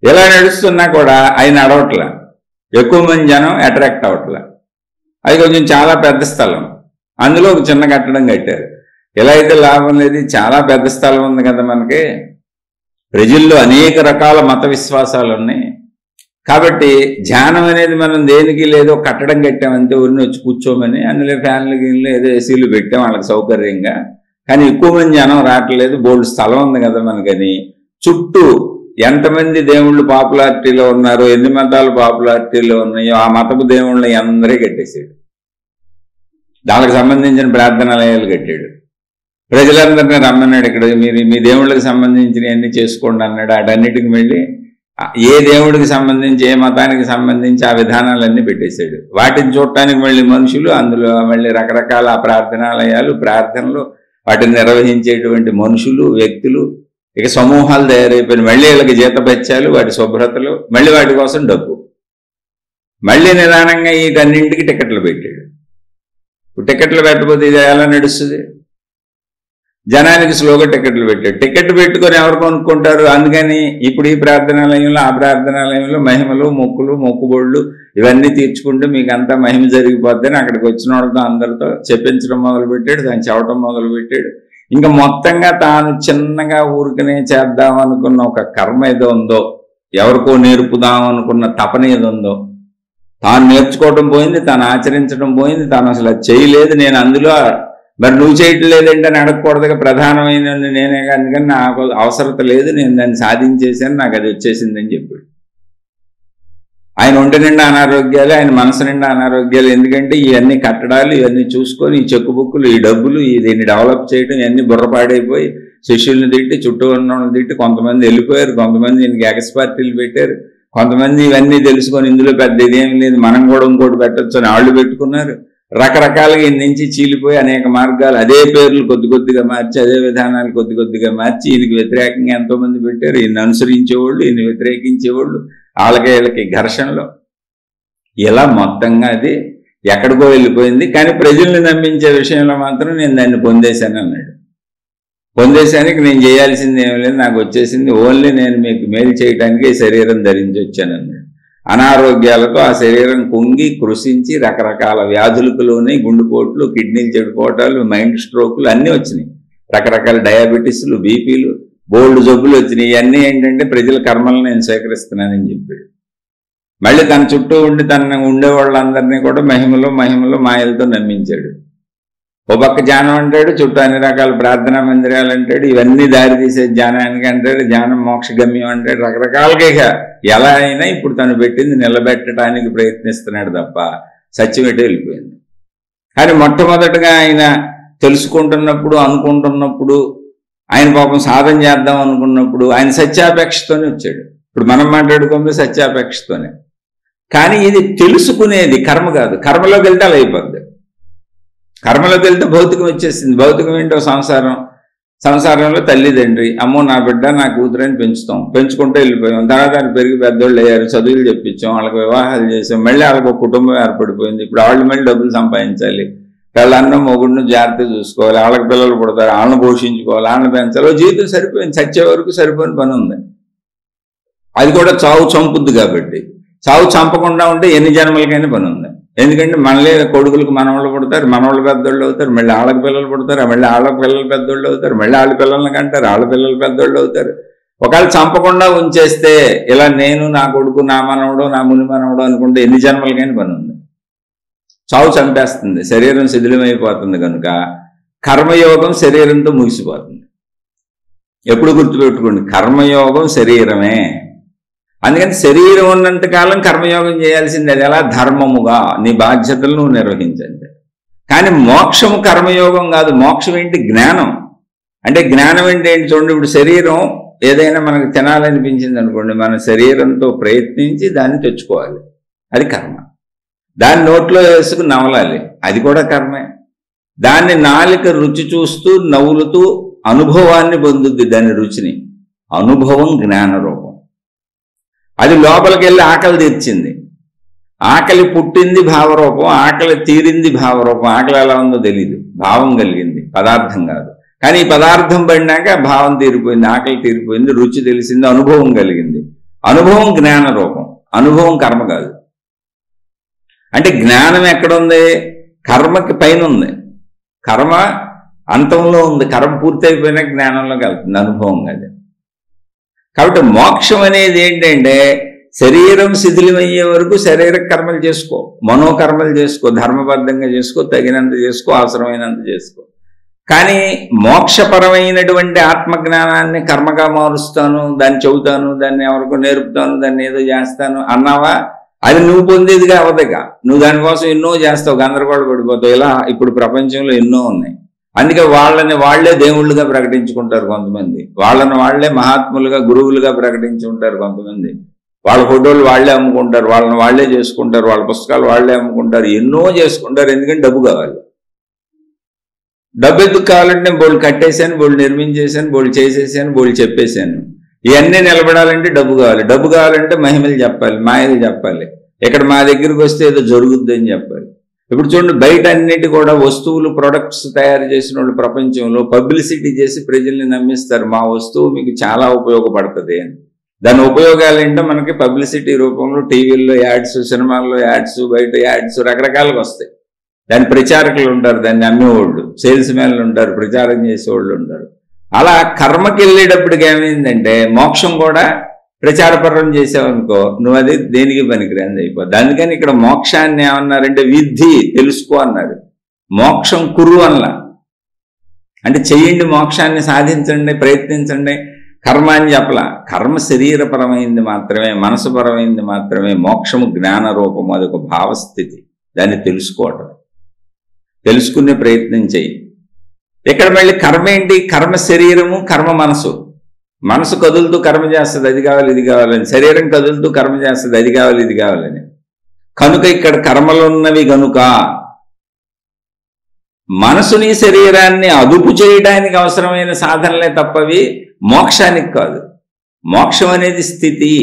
ఎలా నడుస్తున్నా కూడా ఆయన నడవట్లా. ఎక్కువ మంది జనం అట్రాక్ట్ అవ్వట్లా. అది కొంచెం చాలా పెద్ద స్థలం, అందులో ఒక చిన్న కట్టడం కట్టారు. ఎలా అయితే లాభం లేదు, చాలా పెద్ద స్థలం ఉంది కదా మనకి. ప్రజల్లో అనేక రకాల మత విశ్వాసాలు ఉన్నాయి. కాబట్టి ధ్యానం అనేది మనం దేనికి లేదో కట్టడం కట్టామంటే ఊరిని వచ్చి కూర్చోమని, అందులో ఫ్యాన్లు గిన్లు ఏదో ఏసీలు పెట్టాం వాళ్ళకి సౌకర్యంగా. కానీ ఎక్కువ మంది జనం రావట్లేదు, బోల్డ్ స్థలం ఉంది కదా మనకని. చుట్టూ ఎంతమంది దేవుళ్ళు పాపులారిటీలో ఉన్నారో, ఎన్ని మతాలు పాపులారిటీలో ఉన్నాయో ఆ మతపు దేవుళ్ళని అందరే కట్టేశాడు. దానికి సంబంధించిన ప్రార్థనాలయాలు కట్టాడు. ప్రజలందరినీ రమ్మన్నాడు. ఇక్కడ మీరు మీ దేవుళ్ళకి సంబంధించిన అన్ని చేసుకోండి అన్నాడు. వాటన్నిటికి వెళ్ళి ఏ దేవుడికి సంబంధించి, ఏ మతానికి సంబంధించి ఆ విధానాలన్నీ పెట్టేశాడు. వాటిని చూడటానికి మళ్ళీ మనుషులు, అందులో మళ్ళీ రకరకాల ప్రార్థనాలయాలు, ప్రార్థనలు, వాటిని నిర్వహించేటువంటి మనుషులు, వ్యక్తులు, ఇక సమూహాలు తయారైపోయిన. మళ్ళీ వీళ్ళకి జీతభత్యాలు, వాటి శుభ్రతలు, మళ్ళీ వాటి కోసం డబ్బు. మళ్ళీ నిదానంగా వీటన్నింటికి టికెట్లు పెట్టాడు. టికెట్లు పెట్టకపోతే ఇది ఎలా నడుస్తుంది? జనానికి స్లోగా టికెట్లు పెట్టాడు. టికెట్ పెట్టుకొని ఎవరు కొనుక్కుంటారు? అందుకని ఇప్పుడు ఈ ప్రార్థనాలయంలో, ఆ ప్రార్థనాలయంలో మహిమలు, మొక్కులు, మొక్కుబొళ్ళు ఇవన్నీ తీర్చుకుంటూ మీకు అంతా మహిమ జరిగిపోద్దని అక్కడికి వచ్చిన వాళ్ళతో అందరితో చెప్పించడం మొదలుపెట్టాడు. దాన్ని చెప్పడం మొదలుపెట్టాడు. ఇంకా మొత్తంగా తాను చిన్నగా ఊరికనే చేద్దాం అనుకున్న ఒక కర్మ ఏదో ఉందో, ఎవరికో నేర్పుదాం అనుకున్న తపన ఏదో ఉందో, తాను నేర్చుకోవడం పోయింది, తాను ఆచరించడం పోయింది, తాను అసలు అది చేయలేదు. నేను అందులో మరి నువ్వు చేయటం లేదంటే అని అడగకూడదుగా. ప్రధానమైన నేనే కానీ నాకు అవసరత లేదు, నేను దాన్ని సాధించేసాను, నాకు అది వచ్చేసిందని చెప్పాడు. ఆయన ఒంటి నిండా అనారోగ్యాలు, ఆయన మనసు నిండా అనారోగ్యాలు. ఎందుకంటే ఇవన్నీ కట్టడాలు, ఇవన్నీ చూసుకొని, ఈ చెక్కు బుక్కులు, ఈ డబ్బులు, దీన్ని డెవలప్ చేయడం, ఇవన్నీ బుర్రపాడైపోయి శిష్యుల్ని తిట్టి, చుట్టూ ఉన్న వాళ్ళని తిట్టి, కొంతమంది వెళ్ళిపోయారు, కొంతమంది ఈయనకి ఎగస్ పార్టీలు పెట్టారు, కొంతమంది ఇవన్నీ తెలుసుకొని ఇందులో పెద్ద ఇదేం లేదు, మనం కూడా ఇంకోటి పెట్టచ్చు అని వాళ్ళు పెట్టుకున్నారు. రకరకాలుగా ఈయన నుంచి చీలిపోయి అనేక మార్గాలు, అదే పేర్లు కొద్ది కొద్దిగా మార్చి, అదే విధానాలు కొద్ది కొద్దిగా మార్చి ఈయనకి వ్యతిరేకంగా ఎంతోమంది పెట్టారు. ఈయన అనుసరించేవాళ్ళు, ఈయన వ్యతిరేకించేవాళ్ళు, వీళ్ళకి ఘర్షణలో ఇలా మొత్తంగా అది ఎక్కడికో వెళ్ళిపోయింది. కానీ ప్రజల్ని నమ్మించే విషయంలో మాత్రం నేను దాన్ని పొందేశాను అన్నాడు. పొందేశానికి నేను చేయాల్సింది ఏమీ లేదు, నాకు వచ్చేసింది ఓన్లీ నేను మీకు మేలు చేయడానికి శరీరం ధరించి వచ్చాను అన్నాడు. అనారోగ్యాలతో ఆ శరీరం కుంగి కృషించి రకరకాల వ్యాధులకు లోనే, గుండెపోట్లు, కిడ్నీలు చెడిపోవటాలు, మైండ్ స్ట్రోకులు అన్నీ వచ్చినాయి. రకరకాల డయాబెటీస్లు, బీపీలు, బోల్డ్ జబ్బులు వచ్చినాయి. ఇవన్నీ ఏంటంటే ప్రజల కర్మలను నేను స్వీకరిస్తున్నానని చెప్పాడు. మళ్ళీ తన చుట్టూ ఉండి తన ఉండేవాళ్ళందరినీ కూడా మహిమలో మాయలతో నమ్మించాడు. ఓ పక్క ధ్యానం అంటాడు, చుట్టూ అన్ని రకాల ప్రార్థనా మందిరాలు అంటాడు, ఇవన్నీ దారి తీసే ధ్యానానికి అంటాడు, ధ్యానం మోక్షగమ్యం అంటాడు, రకరకాలుగా ఎలా అయినా ఇప్పుడు తను పెట్టింది నిలబెట్టడానికి ప్రయత్నిస్తున్నాడు తప్ప సత్యం ఎటు వెళ్ళిపోయింది. కానీ మొట్టమొదటిగా ఆయన తెలుసుకుంటున్నప్పుడు, అనుకుంటున్నప్పుడు, ఆయన పాపం సాధన చేద్దాం అనుకున్నప్పుడు ఆయన సత్యాపేక్షతోనే వచ్చాడు. ఇప్పుడు మనం మాట్లాడుకుంది సత్యాపేక్షతోనే. కానీ ఇది తెలుసుకునేది కర్మ కాదు. కర్మలోకి వెళ్తే అలా అయిపోద్ది. కర్మలోకి వెళ్తే భౌతికం వచ్చేసింది. భౌతికం ఏంటో సంసారం. సంసారంలో తల్లిదండ్రి, అమ్మో నా బిడ్డ నా కూతురని పెంచుతాం, పెంచుకుంటూ వెళ్ళిపోయాం. తర్వాత ఆయన పెరిగి పెద్దోళ్ళు అయ్యారు, చదువులు చెప్పించాం, వాళ్ళకి వివాహాలు చేసాం, మళ్ళీ వాళ్ళకి ఒక కుటుంబం ఏర్పడిపోయింది. ఇప్పుడు వాళ్ళు మళ్ళీ డబ్బులు సంపాదించాలి, వాళ్ళన్న మొగుడిని జాగ్రత్తగా చూసుకోవాలి, వాళ్ళకి పిల్లలు పుడతారు, వాళ్ళని పోషించుకోవాలి, వాళ్ళని పెంచాలి. జీవితం సరిపోయింది, చచ్చే వరకు సరిపోయిన పని ఉంది. అది కూడా చావు చంపుద్ది కాబట్టి. చావు చంపకుండా ఉంటే ఎన్ని జన్మలకైనా పని ఉంది. ఎందుకంటే మనలే కొడుకులకు మనవాళ్ళు పుడతారు, మనవాళ్ళు పెద్దోళ్ళు అవుతారు, మళ్ళీ వాళ్ళకి పిల్లలు పుడతారు, మళ్ళీ వాళ్ళకి పిల్లలు పెద్దోళ్ళు అవుతారు, మళ్ళీ వాళ్ళ పిల్లల్ని కంటారు, వాళ్ళ పిల్లలు పెద్దోళ్ళు అవుతారు. ఒకవేళ చంపకుండా ఉంచేస్తే ఇలా నేను నా కొడుకు నా మనవడు నా ముని మనవడు అనుకుంటే ఎన్ని జన్మలకైనా పని ఉంది. చావు చంపేస్తుంది, శరీరం శిథిలమైపోతుంది. కనుక కర్మయోగం శరీరంతో ముగిసిపోతుంది. ఎప్పుడు గుర్తుపెట్టుకోండి, కర్మయోగం శరీరమే. అందుకని శరీరం ఉన్నంతకాలం కర్మయోగం చేయాల్సింది. అది ఎలా? ధర్మముగా నీ బాధ్యతలు నువ్వు నిర్వహించండి. కానీ మోక్షము కర్మయోగం కాదు. మోక్షం ఏంటి? జ్ఞానం. అంటే జ్ఞానం ఏంటి చూడండి. ఇప్పుడు శరీరం ఏదైనా మనకు తినాలనిపించింది అనుకోండి, మన శరీరంతో ప్రయత్నించి దాన్ని తెచ్చుకోవాలి, అది కర్మ. దాన్ని నోట్లో వేసుకుని నవలాలి, అది కూడా కర్మే. దాన్ని నాలిక రుచి చూస్తూ నవ్వులుతూ అనుభవాన్ని పొందుద్ది, దాని రుచిని. అనుభవం జ్ఞాన రూపం. అది లోపలికి వెళ్ళి ఆకలి తీర్చింది, ఆకలి పుట్టింది భావరూపం, ఆకలి తీరింది భావరూపం. ఆకలి ఎలా ఉందో తెలియదు, భావం కలిగింది, పదార్థం కాదు. కానీ ఈ పదార్థం పడినాక భావం తీరిపోయింది, ఆకలి తీరిపోయింది, రుచి తెలిసింది, అనుభవం కలిగింది. అనుభవం జ్ఞాన రూపం, అనుభవం కర్మ కాదు. అంటే జ్ఞానం ఎక్కడుంది? కర్మకి పైన ఉంది. కర్మ అంతంలో ఉంది. కర్మ పూర్తయిపోయినా జ్ఞానంలోకి వెళ్తుంది, అనుభవం కాదు. కాబట్టి మోక్షం అనేది ఏంటంటే శరీరం శిథిలమయ్యే వరకు శరీర కర్మలు చేసుకో, మనోకర్మలు చేసుకో, ధర్మబద్ధంగా చేసుకో, తగినంత చేసుకో, అవసరమైనంత చేసుకో. కానీ మోక్షపరమైనటువంటి ఆత్మజ్ఞానాన్ని కర్మగా మారుస్తాను, దాన్ని చెబుతాను, దాన్ని ఎవరికో నేర్పుతాను, దాన్ని ఏదో చేస్తాను అన్నావా, అది నువ్వు పొందేదిగా అవదుగా. నువ్వు దానికోసం ఎన్నో చేస్తావు, గందరగోళ పడిపోతావు. ఇలా ఇప్పుడు ప్రపంచంలో ఎన్నో ఉన్నాయి. అందుకే వాళ్ళని వాళ్లే దేవుళ్ళుగా ప్రకటించుకుంటారు కొంతమంది, వాళ్ళని వాళ్లే మహాత్ములుగా గురువులుగా ప్రకటించుకుంటారు కొంతమంది. వాళ్ళ ఫోటోలు వాళ్లే అమ్ముకుంటారు, వాళ్ళని వాళ్లే చేసుకుంటారు, వాళ్ళ పుస్తకాలు వాళ్లే అమ్ముకుంటారు, ఎన్నో చేసుకుంటారు. ఎందుకంటే డబ్బు కావాలి. డబ్బు ఎందుకు కావాలంటే బోళ్ళు కట్టేశాను, బోళ్ళు నిర్మించేశాను, బోళ్ళు చేసేసాను, బోళ్ళు చెప్పేశాను. ఇవన్నీ నిలబడాలంటే డబ్బు కావాలి. డబ్బు కావాలంటే మహిమలు చెప్పాలి, మాయలు చెప్పాలి. ఇక్కడ మా దగ్గరికి వస్తే ఏదో జరుగుద్ది అని చెప్పాలి. ఇప్పుడు చూడండి, బయట అన్నిటి కూడా వస్తువులు ప్రొడక్ట్స్ తయారు చేసిన వాళ్ళు ప్రపంచంలో పబ్లిసిటీ చేసి ప్రజల్ని నమ్మిస్తారు, మా వస్తువు మీకు చాలా ఉపయోగపడుతుంది అని. దాని ఉపయోగాలు ఏంటో మనకి పబ్లిసిటీ రూపంలో టీవీల్లో యాడ్స్, సినిమాల్లో యాడ్స్, బయట యాడ్స్ రకరకాలుగా వస్తాయి. దాని ప్రచారకులు ఉంటారు, దాన్ని అమ్మేవాళ్ళు, సేల్స్ మ్యాన్లు ఉంటారు, ప్రచారం చేసేవాళ్ళు ఉంటారు. అలా కర్మకి వెళ్ళేటప్పటికి ఏమైందంటే మోక్షం కూడా ప్రచారపరం చేసావనుకో, నువ్వు అది దేనికి పనికిరాంది అయిపోద్ది. అందుకని ఇక్కడ మోక్షాన్ని ఏమన్నారంటే విద్ధి, తెలుసుకో అన్నారు. మోక్షం కురు అన్నా, అంటే చెయ్యండి, మోక్షాన్ని సాధించండి, ప్రయత్నించండి. కర్మ అని చెప్పలా. కర్మ శరీరపరమైంది మాత్రమే, మనసుపరమైంది మాత్రమే. మోక్షము జ్ఞాన రూపము, అదొక భావస్థితి. దాన్ని తెలుసుకోవటం, తెలుసుకునే ప్రయత్నం చెయ్యి. ఇక్కడ మళ్ళీ కర్మ ఏంటి? కర్మ శరీరము, కర్మ మనసు. మనసు కదులుతూ కర్మ చేస్తుంది, అది కావాలి ఇది కావాలని. శరీరం కదులుతూ కర్మ చేస్తుంది, అది కావాలి ఇది కావాలని. కనుక ఇక్కడ కర్మలున్నవి గనుక మనసుని శరీరాన్ని అదుపు చేయడానికి అవసరమైన సాధనలే తప్పవి మోక్షానికి కాదు. మోక్షం అనేది స్థితి.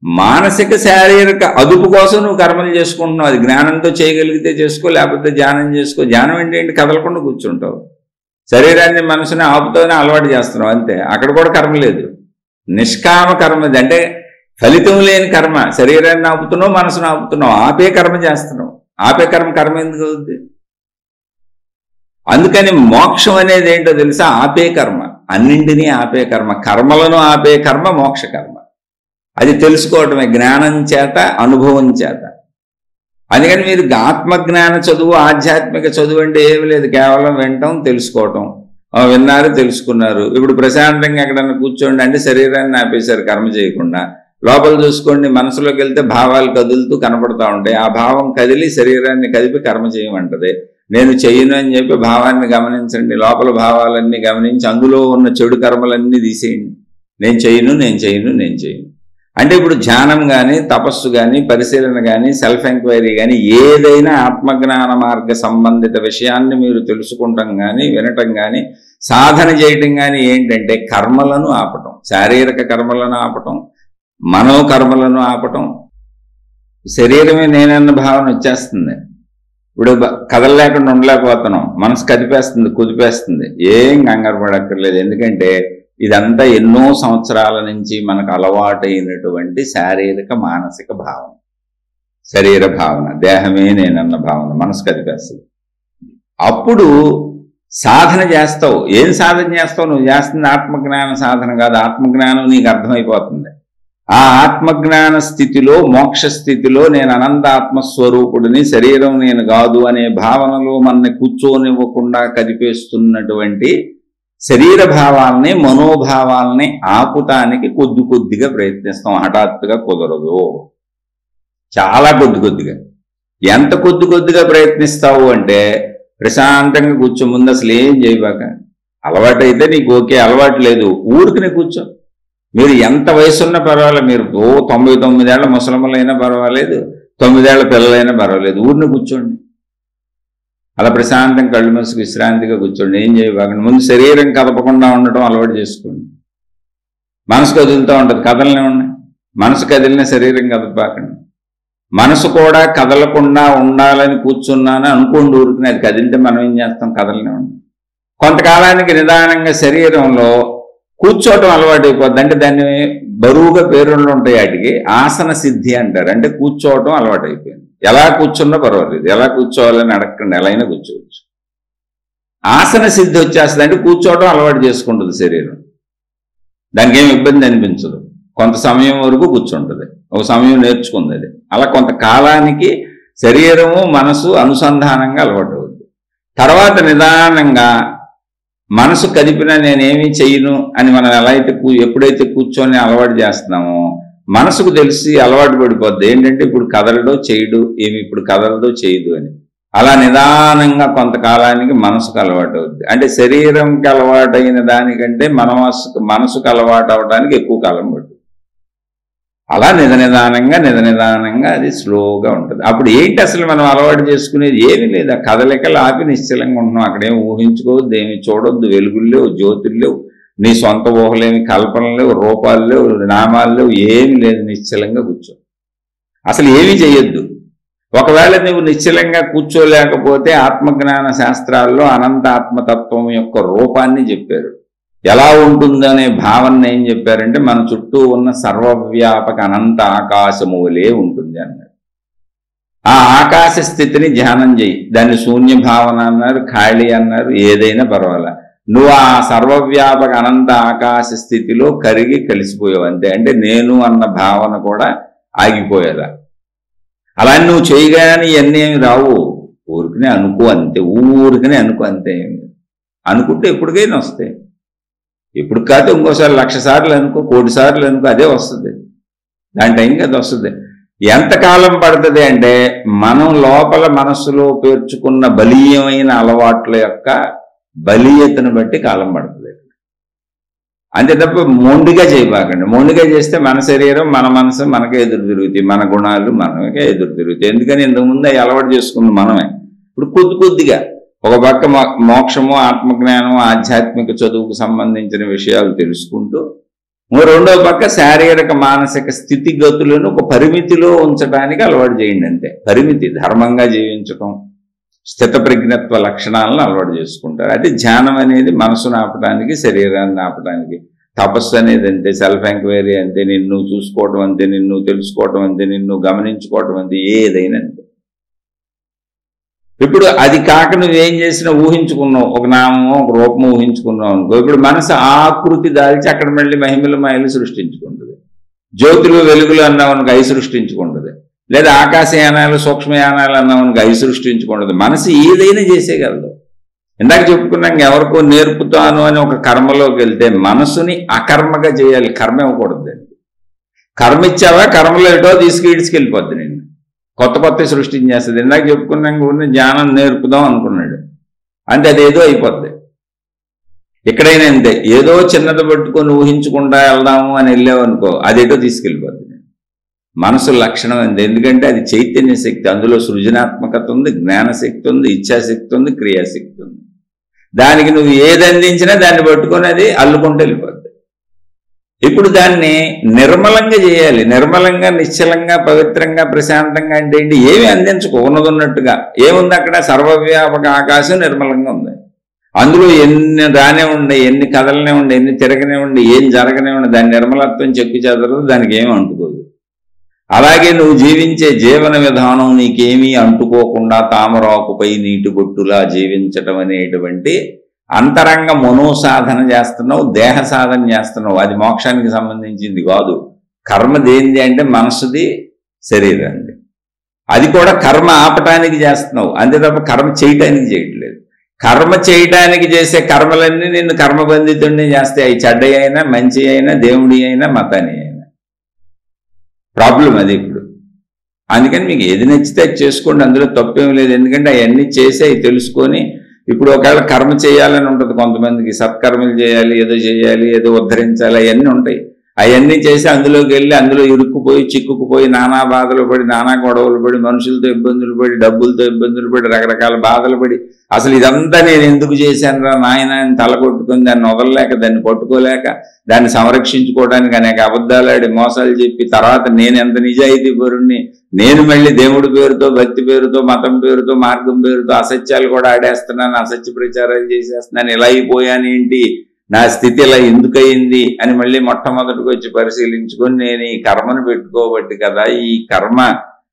మానసిక శారీరక అదుపు కోసం నువ్వు కర్మలు చేసుకుంటున్నావు. అది జ్ఞానంతో చేయగలిగితే చేసుకో, లేకపోతే ధ్యానం చేసుకో. ధ్యానం ఏంటి? కదలకుండా కూర్చుంటావు. శరీరాన్ని మనసుని ఆపుతోనే అలవాటు చేస్తున్నావు, అంతే. అక్కడ కూడా కర్మ లేదు, నిష్కామ కర్మ. అంటే ఫలితం లేని కర్మ. శరీరాన్ని ఆపుతున్నావు, మనసును ఆపుతున్నావు, ఆపే కర్మ చేస్తున్నావు. ఆపే కర్మ ఎందుకు అవుద్ది? అందుకని మోక్షం అనేది ఏంటో తెలుసా? ఆపే కర్మ, అన్నింటినీ ఆపే కర్మ. కర్మలను ఆపే కర్మ మోక్ష కర్మ. అది తెలుసుకోవటమే జ్ఞానం చేత, అనుభవం చేత. అందుకని మీరు ఆత్మజ్ఞాన చదువు ఆధ్యాత్మిక చదువు అంటే ఏమి లేదు, కేవలం వినటం తెలుసుకోవటం. విన్నారు తెలుసుకున్నారు, ఇప్పుడు ప్రశాంతంగా ఎక్కడన్నా కూర్చోండి అంటే శరీరాన్ని ఆపేశారు కర్మ చేయకుండా. లోపల చూసుకోండి, మనసులోకి వెళ్తే భావాలు కదులుతూ కనపడతా ఉంటాయి. ఆ భావం కదిలి శరీరాన్ని కదిపి కర్మ చేయమంటది. నేను చెయ్యను అని చెప్పి భావాన్ని గమనించండి, లోపల భావాలన్నీ గమనించి అందులో ఉన్న చెడు కర్మలన్నీ తీసేయండి. నేను చెయ్యను నేను చెయ్యను నేను చెయ్యను అంటే ఇప్పుడు ధ్యానం కానీ తపస్సు కానీ పరిశీలన కానీ సెల్ఫ్ ఎంక్వైరీ కానీ ఏదైనా ఆత్మజ్ఞాన మార్గ సంబంధిత విషయాన్ని మీరు తెలుసుకుంటాం కానీ వినటం కానీ సాధన చేయటం కానీ ఏంటంటే కర్మలను ఆపటం, శారీరక కర్మలను ఆపటం, మనోకర్మలను ఆపటం. శరీరమే నేనన్న భావన వచ్చేస్తుంది. ఇప్పుడు కదలలేకుండా ఉండలేకపోతున్నాం, మనసు కదిపేస్తుంది కుదిపేస్తుంది. ఏం కంగారు పడక్కర్లేదు, ఎందుకంటే ఇదంతా ఎన్నో సంవత్సరాల నుంచి మనకు అలవాటైనటువంటి శారీరక మానసిక భావన, శరీర భావన, దేహమే నేనన్న భావన మనసు కదిపేస్తుంది. అప్పుడు సాధన చేస్తావు. ఏం సాధన చేస్తావు? నువ్వు చేస్తుంది ఆత్మజ్ఞాన సాధన కాదు. ఆత్మజ్ఞానం నీకు అర్థమైపోతుంది. ఆ ఆత్మజ్ఞాన స్థితిలో మోక్ష స్థితిలో నేను అనంత ఆత్మస్వరూపుడిని, శరీరం నేను కాదు అనే భావనలో మనని కూర్చోనివ్వకుండా కదిపేస్తున్నటువంటి శరీర భావాలని మనోభావాలని ఆపుతానికి కొద్ది కొద్దిగా ప్రయత్నిస్తాం. హఠాత్తుగా కుదరదు, చాలా కొద్ది కొద్దిగా. ఎంత కొద్ది కొద్దిగా ప్రయత్నిస్తావు అంటే ప్రశాంతంగా కూర్చో, ముందు అసలు ఏం చేయబాక. అలవాటు అయితే నీకు ఓకే, అలవాటు లేదు ఊరికి కూర్చో. మీరు ఎంత వయసున్నా పర్వాలేదు, మీరు 99 ఏళ్ల ముసలమ్మలైనా పర్వాలేదు, 9 ఏళ్ల పిల్లలైనా పర్వాలేదు, ఊరిని కూర్చోండి. అలా ప్రశాంతం కళ్ళు మూసుకు విశ్రాంతిగా కూర్చోండి. ఏం చేయబాకండి. ముందు శరీరం కదపకుండా ఉండటం అలవాటు చేసుకోండి. మనసు కదులుతూ ఉంటుంది, కదలనే ఉన్నాయి. మనసు కదిలిన శరీరం కదపాకండి. మనసు కూడా కదలకుండా ఉండాలని కూర్చున్నాను అనుకోండి ఊరికి, అది కదిలితే మనం ఏం చేస్తాం? కదలనే ఉండి కొంతకాలానికి నిదానంగా శరీరంలో కూర్చోవటం అలవాటు అయిపోద్ది. అంటే దాన్ని బరువుగా పేరుళ్ళు ఉంటాయి, వాటికి ఆసన సిద్ధి అంటారు. అంటే కూర్చోవటం అలవాటు అయిపోయింది. ఎలా కూర్చున్నా పర్వాలేదు, ఎలా కూర్చోవాలని అడగండి, ఎలా అయినా కూర్చోవచ్చు. ఆసన సిద్ధి వచ్చేస్తుంది, అంటే కూర్చోవటం అలవాటు చేసుకుంటుంది శరీరం. దానికి ఏమి ఇబ్బంది అనిపించదు. కొంత సమయం వరకు కూర్చుంటుంది, ఒక సమయం నేర్చుకుంది అది. అలా కొంతకాలానికి శరీరము మనసు అనుసంధానంగా అలవాటు అవుతుంది. తర్వాత నిదానంగా మనసు కదిపినా నేనేమీ చెయ్యను అని మనం ఎలా అయితే ఎప్పుడైతే కూర్చొని అలవాటు చేస్తున్నామో మనసుకు తెలిసి అలవాటు పడిపోద్ది. ఏంటంటే ఇప్పుడు కదలడో చేయడు, ఏమి ఇప్పుడు కదలదో చేయదు అని. అలా నిదానంగా కొంతకాలానికి మనసుకు అలవాటు అవుద్ది. అంటే శరీరంకి అలవాటైన దానికంటే మనసుకు అలవాటు అవడానికి ఎక్కువ కాలం పడుతుంది. అలా నిదానంగా అది స్లోగా ఉంటుంది. అప్పుడు ఏంటి అసలు మనం అలవాటు చేసుకునేది? ఏమీ లేదు, ఆ కదలికలు ఆపి నిశ్చలంగా ఉంటున్నాం. అక్కడేమి ఊహించుకోవద్దు, ఏమి చూడొద్దు, వెలుగులు లేవు, జ్యోతులు లేవు, నీ సొంత ఊహలేమి, కల్పనలు లేవు, రూపాలు లేవు, నామాలు లేవు, ఏమి లేదు. నిశ్చలంగా కూర్చో, అసలు ఏమీ చేయొద్దు. ఒకవేళ నువ్వు నిశ్చలంగా కూర్చోలేకపోతే ఆత్మజ్ఞాన శాస్త్రాల్లో అనంత ఆత్మతత్వం యొక్క రూపాన్ని చెప్పారు. ఎలా ఉంటుందనే భావన ఏం చెప్పారంటే మన చుట్టూ ఉన్న సర్వవ్యాపక అనంత ఆకాశము వలే ఉంటుంది అన్నారు. ఆ ఆకాశ స్థితిని ధ్యానం చేయి. దాన్ని శూన్య భావన అన్నారు, ఖాళీ అన్నారు, ఏదైనా పర్వాలే. నువ్వు ఆ సర్వవ్యాపక అనంత ఆకాశ స్థితిలో కరిగి కలిసిపోయావు అంతే. అంటే నేను అన్న భావన కూడా ఆగిపోయేదా. అలా నువ్వు చేయగానే ఇవన్నీ ఏమి రావు, ఊరికనే అనుకో అంతే. ఊరికనే అనుకో అంతే. అనుకుంటే ఎప్పటికైనా వస్తాయి. ఇప్పుడు కాదు ఇంకోసారి 1,00,000 సార్లు అనుకో, 1,00,000 సార్లు అనుకో, అదే వస్తుంది. దాని టైంకి అది వస్తుంది. ఎంతకాలం పడుతుంది అంటే మనం లోపల మనస్సులో పేర్చుకున్న బలీయమైన అలవాట్ల యొక్క బలీయతను బట్టి కాలం పడుతుంది. అంతే తప్ప మొండిగా చేయబాకండి. మొండిగా చేస్తే మన శరీరం మన మనసు మనకే ఎదురు తిరుగుతాయి, మన గుణాలు మనకే ఎదురు తిరుగుతాయి. ఎందుకని ఇంతకుముందు అవి అలవాటు చేసుకున్న మనమే. ఇప్పుడు కొద్ది కొద్దిగా ఒక పక్క మోక్షము, ఆత్మజ్ఞానం, ఆధ్యాత్మిక చదువుకు సంబంధించిన విషయాలు తెలుసుకుంటూ రెండో పక్క శారీరక మానసిక స్థితిగతులను ఒక పరిమితిలో ఉంచడానికి అలవాటు చేయండి అంతే. పరిమితి, ధర్మంగా జీవించటం, స్థితప్రజ్ఞత్వ లక్షణాలను అలవాటు చేసుకుంటారు. అది ధ్యానం అనేది మనసును ఆపడానికి, శరీరాన్ని ఆపడానికి. తపస్సు అనేది అంతే, సెల్ఫ్ ఎంక్వైరీ అంతే, నిన్ను చూసుకోవటం అంతే, నిన్ను తెలుసుకోవటం అంతే, నిన్ను గమనించుకోవటం అంతే, ఏదైనా అంతే. ఇప్పుడు అది కాక నువ్వేం చేసినా ఊహించుకున్నావు, ఒక నామము ఒక రూపము ఊహించుకున్నావు అనుకో. ఇప్పుడు మనసు ఆకృతి దాల్చి అక్కడ మళ్ళీ మహిమలు మాయలు సృష్టించుకుంటుంది. జ్యోతులు వెలుగులు అన్నావు అనుకో, అవి సృష్టించుకుంటుంది. లేదా ఆకాశయానాలు సూక్ష్మయానాలు అన్నామనుకో అవి సృష్టించకూడదు. మనసు ఏదైనా చేసేయగలదు. ఇందాక చెప్పుకున్నాం, ఎవరికో నేర్పుతాను అని ఒక కర్మలోకి వెళ్తే మనసుని అకర్మగా చేయాలి, కర్మ ఇవ్వకూడదు. కర్మ ఇచ్చావా కర్మలో ఏటో తీసుకెళ్ళిపోద్ది నేను, కొత్త కొత్త సృష్టించేస్తుంది. ఇందాక చెప్పుకున్నాం కూడా జ్ఞానం నేర్పుదాం అనుకున్నాడు అంటే అదేదో అయిపోద్ది. ఎక్కడైనా అంతే, ఏదో చిన్నది పట్టుకొని ఊహించకుండా వెళ్దాము అని వెళ్ళామనుకో అదేటో తీసుకెళ్ళిపోద్ది. మనసు లక్షణం అంతే, ఎందుకంటే అది చైతన్య శక్తి, అందులో సృజనాత్మకత ఉంది, జ్ఞానశక్తి ఉంది, ఇచ్ఛాశక్తి ఉంది, క్రియాశక్తి ఉంది. దానికి నువ్వు ఏది అందించినా దాన్ని పట్టుకొని అది అల్లుకుంటూ వెళ్ళిపోద్ది. ఇప్పుడు దాన్ని నిర్మలంగా చేయాలి. నిర్మలంగా, నిశ్చలంగా, పవిత్రంగా, ప్రశాంతంగా అంటే ఏంటి? ఏమి అందించకు, ఉన్నదన్నట్టుగా. ఏముంది అక్కడ? సర్వవ్యాపక ఆకాశం నిర్మలంగా ఉంది. అందులో ఎన్ని రానే ఉండే, ఎన్ని కదలనే ఉండే, ఎన్ని తిరగనే ఉండే, ఏం జరగనే ఉండే, దాని నిర్మలత్వం చెక్కు చెదరదు, దానికి ఏమి అంటుకోదు. అలాగే నువ్వు జీవించే జీవన విధానం నీకేమీ అంటుకోకుండా తామరాకుపై నీటి బొట్టులా జీవించటం అనేటువంటి అంతరంగ మనోసాధన చేస్తున్నావు, దేహ సాధన చేస్తున్నావు. అది మోక్షానికి సంబంధించింది కాదు. కర్మ దేనిది అంటే మనసుది, శరీరాన్ని. అది కూడా కర్మ ఆపటానికి చేస్తున్నావు అంతే తప్ప కర్మ చేయటానికి చేయట్లేదు. కర్మ చేయటానికి చేసే కర్మలన్నీ నిన్ను కర్మబంధితుడిని చేస్తాయి. అవి చెడ్డ అయినా, మంచి అయినా, దేవుడి అయినా, మతాని అయినా. ప్రాబ్లం అది ఇప్పుడు. అందుకని మీకు ఏది నచ్చితే అది చేసుకోండి, అందులో తప్పేం లేదు. ఎందుకంటే అవన్నీ చేసి అవి తెలుసుకొని, ఇప్పుడు ఒకవేళ కర్మ చేయాలని ఉంటుంది కొంతమందికి, సత్కర్మలు చేయాలి, ఏదో ఉద్ధరించాలి, అవన్నీ ఉంటాయి. అవన్నీ చేసి అందులోకి వెళ్ళి అందులో ఇరుక్కుపోయి చిక్కుకుపోయి నానా బాధలు పడి, నానా గొడవలు పడి, మనుషులతో ఇబ్బందులు పడి, డబ్బులతో ఇబ్బందులు పడి, రకరకాల బాధలు పడి, అసలు ఇదంతా నేను ఎందుకు చేశానురా నాయన అని తలకొట్టుకుని దాన్ని వదలలేక, దాన్ని పట్టుకోలేక, దాన్ని సంరక్షించుకోవడానికి అనేక అబద్ధాలు ఆడి మోసాలు చెప్పి, తర్వాత నేను ఎంత నిజాయితీ పరుణ్ణి, నేను మళ్ళీ దేవుడి పేరుతో, భక్తి పేరుతో, మతం పేరుతో, మార్గం పేరుతో అసత్యాలు కూడా ఆడేస్తున్నాను, అసత్య ప్రచారాలు చేసేస్తున్నాను, ఇలా అయిపోయాను ఏంటి, నా స్థితి ఇలా ఎందుకయింది అని మళ్ళీ మొట్టమొదటికి వచ్చి పరిశీలించుకొని, నేను ఈ కర్మను పెట్టుకోబట్టి కదా ఈ కర్మ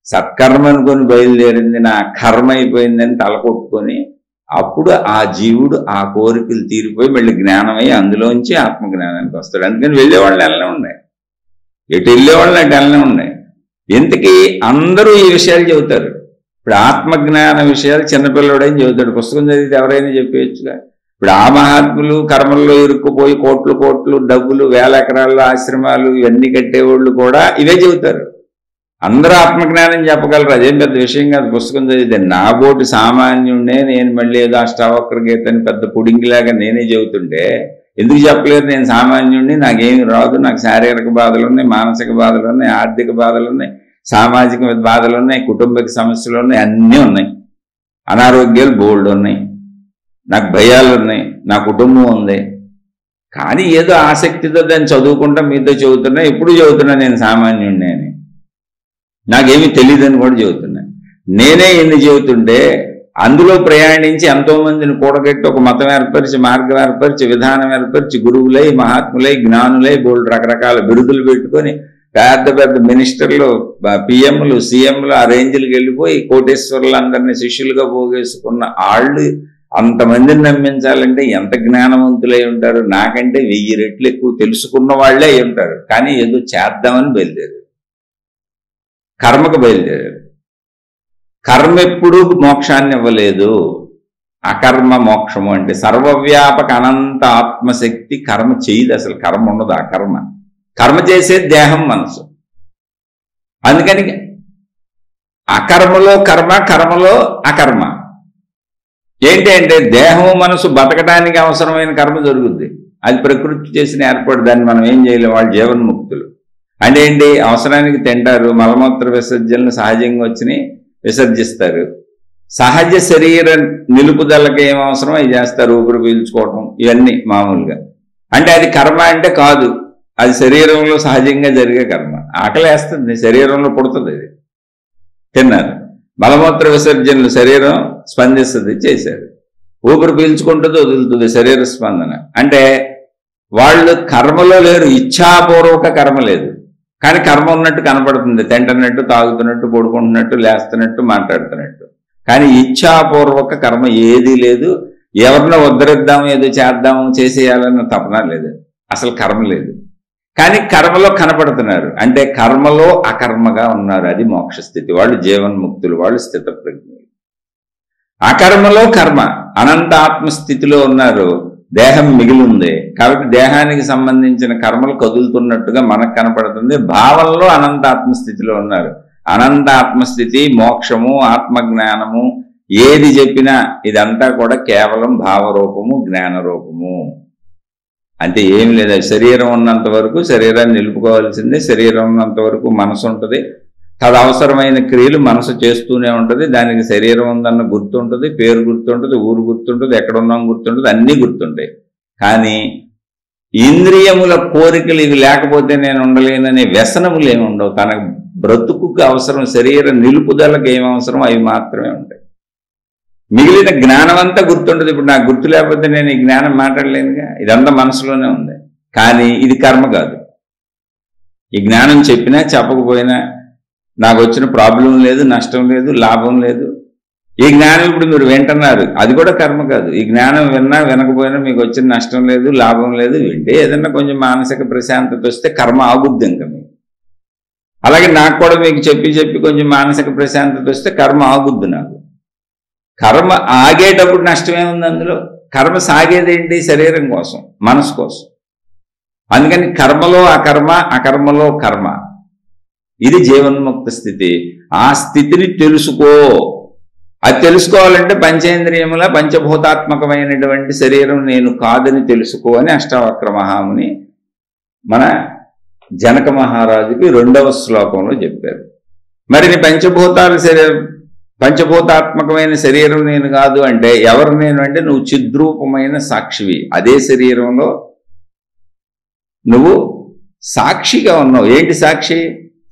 సత్కర్మ అనుకొని బయలుదేరింది, నా కర్మ అయిపోయిందని తలకొట్టుకొని, అప్పుడు ఆ జీవుడు ఆ కోరికలు తీరిపోయి మళ్ళీ జ్ఞానమై అందులోంచి ఆత్మజ్ఞానానికి వస్తాడు. అందుకని వెళ్ళేవాళ్ళు వెళ్ళనే ఉన్నాయి, ఎటు వెళ్ళేవాళ్ళు అటు వెళ్ళనే ఉన్నాయి. ఇంతకీ అందరూ ఈ విషయాలు చెబుతారు. ఇప్పుడు ఆత్మజ్ఞాన విషయాలు చిన్నపిల్లడని చెబుతాడు, పుస్తకం చదివితే ఎవరైనా చెప్పేయచ్చుగా. ఇప్పుడు ఆ మహాత్ములు కర్మల్లో ఇరుక్కుపోయి కోట్లు డబ్బులు, వేల ఎకరాల్లో ఆశ్రమాలు ఇవన్నీ కట్టేవాళ్ళు కూడా ఇవే చెబుతారు. అందరూ ఆత్మజ్ఞానం చెప్పగలరు, అదేం పెద్ద విషయం కాదు పుస్తకం చదివితే. నా బోటి సామాన్యుడే నేను మళ్ళీ ఏదో అష్టావక్ర గీతని పెద్ద పుడింగిలాగా నేనే చెబుతుంటే ఎందుకు చెప్పలేరు? నేను సామాన్యుడిని, నాకేమి రాదు, నాకు శారీరక బాధలు ఉన్నాయి, మానసిక బాధలు ఉన్నాయి, ఆర్థిక బాధలు ఉన్నాయి, సామాజిక బాధలు ఉన్నాయి, కుటుంబిక సమస్యలు ఉన్నాయి, అన్నీ ఉన్నాయి, అనారోగ్యాలు బోల్డ్ ఉన్నాయి, నాకు భయాలు ఉన్నాయి, నా కుటుంబం ఉంది. కానీ ఏదో ఆసక్తితో దాన్ని చదువుకుంటా మీతో చెబుతున్నా, ఎప్పుడు చెబుతున్నా నేను సామాన్యుడిని అని, నాకేమీ తెలియదని కూడా చెబుతున్నా. నేనే ఎన్ని చెబుతుంటే అందులో ప్రయాణించి ఎంతో మందిని కూడగట్టి ఒక మతం ఏర్పరిచి, మార్గం ఏర్పరిచి, విధానం ఏర్పరిచి, గురువులై, మహాత్ములై, జ్ఞానులై, బోల్డ్ రకరకాల బిరుదులు పెట్టుకొని పెద్ద పెద్ద మినిస్టర్లు, పిఎంలు, సీఎంలు ఆ రేంజ్లకు వెళ్ళిపోయి కోటేశ్వరులు అందరినీ శిష్యులుగా పోగేసుకున్న వాళ్ళు అంతమందిని నమ్మించాలంటే ఎంత జ్ఞానవంతులై ఉంటారు? నాకంటే 1000 రెట్లు ఎక్కువ తెలుసుకున్న వాళ్లే అయి ఉంటారు. కానీ ఏదో చేద్దామని బయలుదేరారు, కర్మకు బయలుదేరారు. కర్మ ఎప్పుడూ మోక్షాన్ని ఇవ్వలేదు. అకర్మ మోక్షము అంటే సర్వవ్యాపక అనంత ఆత్మశక్తి కర్మ చేయదు, అసలు కర్మ ఉండదు. అకర్మ, కర్మ చేసేది దేహం, మనసు. అందుకని అకర్మలో కర్మ, కర్మలో అకర్మ. ఏంటి అంటే దేహం మనసు బతకడానికి అవసరమైన కర్మ జరుగుద్ది, అది ప్రకృతి చేసిన ఏర్పాటు, దాన్ని మనం ఏం చేయలేం. వాళ్ళు జీవన్ముక్తులు అంటే ఏంటి? అవసరానికి తింటారు, మలమూత్ర విసర్జనలు సహజంగా వచ్చినాయి విసర్జిస్తారు. సహజ శరీర నిలుపుదలకి ఏం అవసరం అవి చేస్తారు, ఊపిరి పీల్చుకోవటం, ఇవన్నీ మామూలుగా. అంటే అది కర్మ అంటే కాదు, అది శరీరంలో సహజంగా జరిగే కర్మ. ఆకలేస్తుంది, శరీరంలో పుడుతుంది, అది తిన్నారు. మలమూత్ర విసర్జనలు శరీరం స్పందిస్తుంది, చేశారు. ఊపిరి పీల్చుకుంటుంది, వదులుతుంది, శరీర స్పందన. అంటే వాళ్ళు కర్మలో లేరు, ఇచ్ఛాపూర్వక కర్మ లేదు, కానీ కర్మ ఉన్నట్టు కనపడుతుంది. తింటున్నట్టు, తాగుతున్నట్టు, పడుకుంటున్నట్టు, లేస్తున్నట్టు, మాట్లాడుతున్నట్టు. కానీ ఇచ్ఛాపూర్వక కర్మ ఏదీ లేదు. ఎవరినో ఉద్ధరిద్దాము, ఏదో చేద్దాము, చేసేయాలన్న తపన లేదు, అసలు కర్మ లేదు. కానీ కర్మలో కనపడుతున్నారు. అంటే కర్మలో అకర్మగా ఉన్నారు. అది మోక్ష స్థితి. వాళ్ళు జీవన్ముక్తులు, వాళ్ళు స్థితప్రజ్ఞులు. అకర్మలో కర్మ, అనంత ఆత్మస్థితిలో ఉన్నారు. దేహం మిగిలి ఉంది కాబట్టి దేహానికి సంబంధించిన కర్మలు కదులుతున్నట్టుగా మనకు కనపడుతుంది. భావంలో అనంత ఆత్మస్థితిలో ఉన్నారు. అనంత ఆత్మస్థితి, మోక్షము, ఆత్మజ్ఞానము ఏది చెప్పినా ఇదంతా కూడా కేవలం భావరూపము, జ్ఞానరూపము. అంటే ఏమి లేదు. శరీరం ఉన్నంత వరకు శరీరాన్ని నిలుపుకోవాల్సిందే. శరీరం ఉన్నంత వరకు మనసు ఉంటుంది. తదవసరమైన క్రియలు మనసు చేస్తూనే ఉంటుంది. దానికి శరీరం ఉందన్న గుర్తుంటుంది, పేరు గుర్తుంటుంది, ఊరు గుర్తుంటుంది, ఎక్కడున్నాం గుర్తుంటుంది, అన్నీ గుర్తుంటాయి. కానీ ఇంద్రియముల కోరికలు ఇవి లేకపోతే నేను ఉండలేననే వ్యసనములు ఏమి ఉండవు. తన బ్రతుకుకు అవసరం, శరీర నిలుపుదలకు ఏం అవసరం అవి మాత్రమే ఉంటాయి. మిగిలిన జ్ఞానం అంతా గుర్తుంటుంది. ఇప్పుడు నాకు గుర్తు లేకపోతే నేను ఈ జ్ఞానం మాట్లాడలేనుగా. ఇదంతా మనసులోనే ఉంది. కానీ ఇది కర్మ కాదు. ఈ జ్ఞానం చెప్పినా చెప్పకపోయినా నాకు వచ్చిన ప్రాబ్లం లేదు, నష్టం లేదు, లాభం లేదు. ఈ జ్ఞానం ఇప్పుడు మీరు వింటున్నారు, అది కూడా కర్మ కాదు. ఈ జ్ఞానం విన్నా వినకపోయినా మీకు వచ్చిన నష్టం లేదు, లాభం లేదు. వింటే ఏదన్నా కొంచెం మానసిక ప్రశాంతత వస్తే కర్మ ఆగుద్ది ఇంకా మీకు. అలాగే నాకు కూడా మీకు చెప్పి కొంచెం మానసిక ప్రశాంతత వస్తే కర్మ ఆగుద్ది నాకు. కర్మ ఆగేటప్పుడు నష్టమే ఉంది అందులో. కర్మ సాగేదేంటి? శరీరం కోసం, మనసు కోసం. అందుకని కర్మలో అకర్మ, అకర్మలో కర్మ. ఇది జీవన్ముక్త స్థితి. ఆ స్థితిని తెలుసుకో. అది తెలుసుకోవాలంటే పంచేంద్రియముల పంచభూతాత్మకమైనటువంటి శరీరం నేను కాదని తెలుసుకో అని అష్టావక్ర మహాముని మన జనక మహారాజుకి 2వ శ్లోకంలో చెప్పారు. మరి నీ పంచభూతాత్మకమైన శరీరం నేను కాదు అంటే ఎవరు నేను అంటే నువ్వు చిద్రూపమైన సాక్షివి. అదే శరీరంలో నువ్వు సాక్షిగా ఉన్నావు. ఏంటి సాక్షి?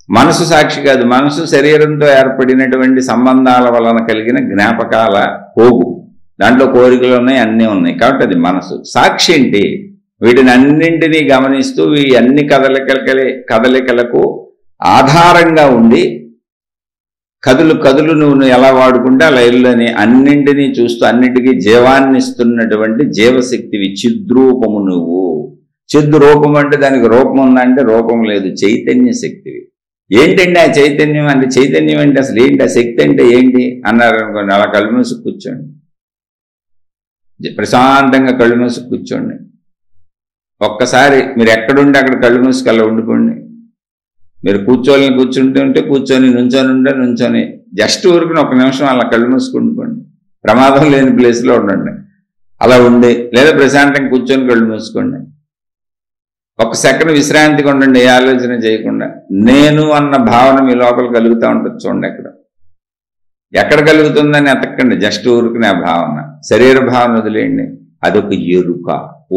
మనసు సాక్షి కాదు. మనసు శరీరంతో ఏర్పడినటువంటి సంబంధాల వలన కలిగిన జ్ఞాపకాల పోగు. దాంట్లో కోరికలు ఉన్నాయి, అన్నీ ఉన్నాయి. కాబట్టి అది మనసు. సాక్షి ఏంటి? వీటిని అన్నింటినీ గమనిస్తూ ఈ అన్ని కదలికలకు ఆధారంగా ఉండి కదులు నువ్వు ఎలా వాడుకుంటే అలా ఇల్లని అన్నింటినీ చూస్తూ అన్నింటికీ జీవాన్ని ఇస్తున్నటువంటి జీవశక్తివి. చిద్రూపము నువ్వు. చిద్రూపం అంటే దానికి రూపం ఉందంటే రూపం లేదు, చైతన్య శక్తివి. ఏంటండి ఆ చైతన్యం అంటే? చైతన్యం అంటే అసలు ఏంటి? ఆ శక్తి అంటే ఏంటి అన్నారు అనుకోండి. అలా కళ్ళు మూసుకు కూర్చోండి, ప్రశాంతంగా కళ్ళు మూసుకు కూర్చోండి. ఒక్కసారి మీరు ఎక్కడుంటే అక్కడ కళ్ళు మూసుకు అలా ఉండుకోండి. మీరు కూర్చోని నుంచొని జస్ట్ ఊరుకుని 1 నిమిషం అలా కళ్ళు మూసుకుంటుకోండి. ప్రమాదం లేని ప్లేస్లో ఉండండి. అలా ఉండి లేదా ప్రశాంతంగా కూర్చొని కళ్ళు మూసుకోండి. 1 సెకండ్ విశ్రాంతిగా ఉండండి, ఏ ఆలోచన చేయకుండా. నేను అన్న భావన మీ లోపల కలుగుతూ ఉంటుంది. చూడండి ఎక్కడ కలుగుతుందని ఎతక్కండి. జస్ట్ ఊరుకునే ఆ భావన, శరీర భావన వదిలేయండి. అదొక ఎరుక.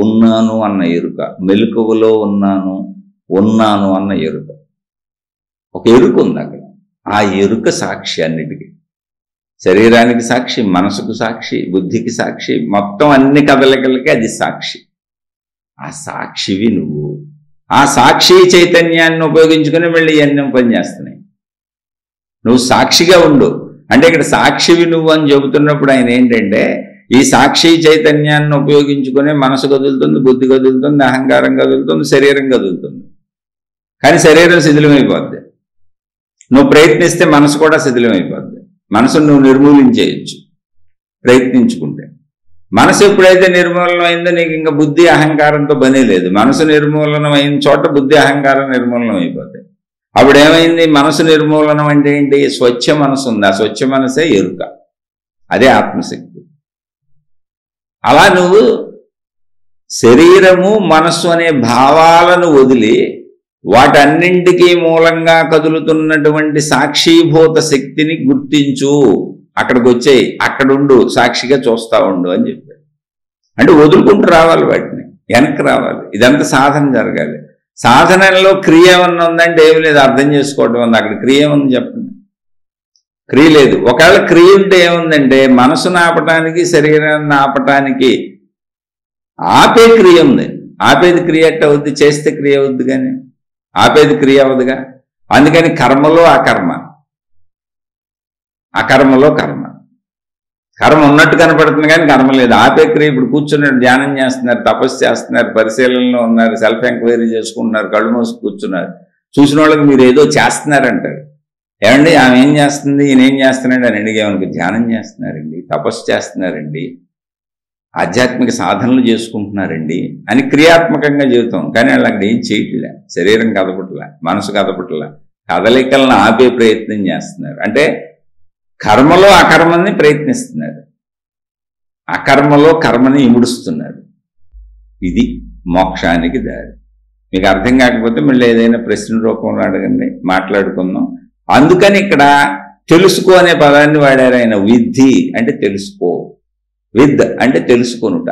ఉన్నాను అన్న ఎరుక, మెలకువలో ఉన్నాను అన్న ఎరుక. ఒక ఎరుక ఉంది అక్కడ. ఆ ఎరుక సాక్షి అన్నిటికీ. శరీరానికి సాక్షి, మనసుకు సాక్షి, బుద్ధికి సాక్షి, మొత్తం అన్ని కదలికలకి అది సాక్షి. ఆ సాక్షివి నువ్వు. ఆ సాక్షి చైతన్యాన్ని ఉపయోగించుకుని మళ్ళీ ఇవన్నీ పనిచేస్తున్నాయి. నువ్వు సాక్షిగా ఉండు అంటే ఇక్కడ సాక్షివి నువ్వు అని చెబుతున్నప్పుడు ఆయన ఏంటంటే ఈ సాక్షి చైతన్యాన్ని ఉపయోగించుకునే మనసు కదులుతుంది, బుద్ధి కదులుతుంది, అహంకారం కదులుతుంది, శరీరం కదులుతుంది. కానీ శరీరం శిథిలమైపోద్ది. నువ్వు ప్రయత్నిస్తే మనసు కూడా శిథిలమైపోద్ది. మనసును నువ్వు నిర్మూలించేయచ్చు ప్రయత్నించుకుంటే. మనసు ఎప్పుడైతే నిర్మూలనం అయిందో నీకు ఇంకా బుద్ధి అహంకారంతో పనే లేదు. మనసు నిర్మూలనం అయిన చోట బుద్ధి అహంకారం నిర్మూలనం అయిపోతాయి. అప్పుడు ఏమైంది? మనసు నిర్మూలనం అంటే ఏంటి? స్వచ్ఛ మనసు ఉంది. ఆ స్వచ్ఛ మనసే ఎరుక, అదే ఆత్మశక్తి. అలా నువ్వు శరీరము మనస్సు అనే భావాలను వదిలి వాటన్నింటికీ మూలంగా కదులుతున్నటువంటి సాక్షీభూత శక్తిని గుర్తించు. అక్కడికి వచ్చేయి, అక్కడుండు, సాక్షిగా చూస్తా ఉండు అని చెప్పారు. అంటే వదులుకుంటూ రావాలి, వాటిని వెనక్కి రావాలి. ఇదంతా సాధన జరగాలి. సాధనలో క్రియ ఏమన్నా ఉందంటే ఏమి లేదు, అర్థం చేసుకోవడం ఉంది. అక్కడ క్రియ ఏముంది చెప్పండి? క్రియ లేదు. ఒకవేళ క్రియ ఉంటే ఏముందంటే మనసును ఆపటానికి, శరీరాన్ని ఆపటానికి ఆపే క్రియ ఉంది. ఆపేది క్రియ ఎట్ట అవుద్ది? చేస్తే క్రియ అవుద్ది, కానీ ఆపేది క్రియ అవ్వదుగా. అందుకని కర్మలో అకర్మ, అకర్మలో కర్మ. కర్మ ఉన్నట్టు కనపడుతుంది కానీ కర్మ లేదు. ఆపే క్రియ ఇప్పుడు కూర్చున్నారు, ధ్యానం చేస్తున్నారు, తపస్సు చేస్తున్నారు, పరిశీలనలో ఉన్నారు, సెల్ఫ్ ఎంక్వైరీ చేసుకుంటున్నారు, కళ్ళు మూసి కూర్చున్నారు. చూసిన వాళ్ళకి మీరు ఏదో చేస్తున్నారంటారు. ఏమండి ఆమె ఏం చేస్తుంది, ఈయన ఏం చేస్తున్నాడు అని అడిగేమనుకో, ధ్యానం చేస్తున్నారండి, తపస్సు చేస్తున్నారండి, ఆధ్యాత్మిక సాధనలు చేసుకుంటున్నారండి అని క్రియాత్మకంగా చెబుతాం. కానీ వాళ్ళు అక్కడ ఏం చేయట్లే, శరీరం కదపట్లే, మనసు కదపట్లే, కదలికలను ఆపే ప్రయత్నం చేస్తున్నారు. అంటే కర్మలో అకర్మని ప్రయత్నిస్తున్నారు, అకర్మలో కర్మని ఇముడుస్తున్నారు. ఇది మోక్షానికి దారి. మీకు అర్థం కాకపోతే మళ్ళీ ఏదైనా ప్రశ్న రూపంలో అడగండి, మాట్లాడుకుందాం. అందుకని ఇక్కడ తెలుసుకో అనే పదాన్ని వాడారు ఆయన. విద్ధి అంటే తెలుసుకో, విద్ అంటే తెలుసుకొనుట.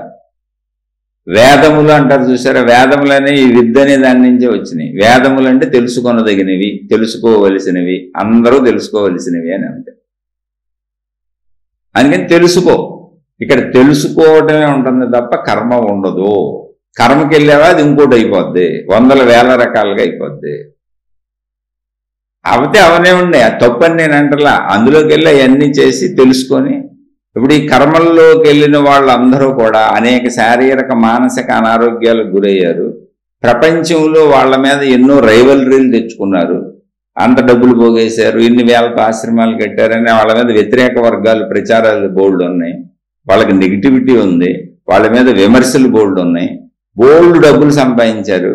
వేదములు అంటారు చూసారా, వేదములనే ఈ విద్ అనే దాని నుంచే వచ్చినాయి. వేదములు అంటే తెలుసుకొనదగినవి, తెలుసుకోవలసినవి, అందరూ తెలుసుకోవలసినవి అని అంటే. అందుకని తెలుసుకో, ఇక్కడ తెలుసుకోవటమే ఉంటుంది తప్ప కర్మ ఉండదు. కర్మకి వెళ్ళావా అది ఇంకోటి అయిపోద్ది, వందల వేల రకాలుగా అయిపోద్ది. అవతే అవనే ఉండే, ఆ తప్పని నేను అంటలా. అందులోకి వెళ్ళి అవన్నీ చేసి తెలుసుకొని, ఇప్పుడు ఈ కర్మల్లోకి వెళ్ళిన వాళ్ళందరూ కూడా అనేక శారీరక మానసిక అనారోగ్యాలకు గురయ్యారు. ప్రపంచంలో వాళ్ళ మీద ఎన్నో రైవలరీలు తెచ్చుకున్నారు, అంత డబ్బులు పోగేశారు, ఇన్ని వేలతో ఆశ్రమాలు కట్టారని వాళ్ళ మీద వ్యతిరేక వర్గాలు ప్రచారాలు బోల్డ్ ఉన్నాయి, వాళ్ళకి నెగిటివిటీ ఉంది, వాళ్ళ మీద విమర్శలు బోల్డ్ ఉన్నాయి, బోల్డ్ డబ్బులు సంపాదించారు,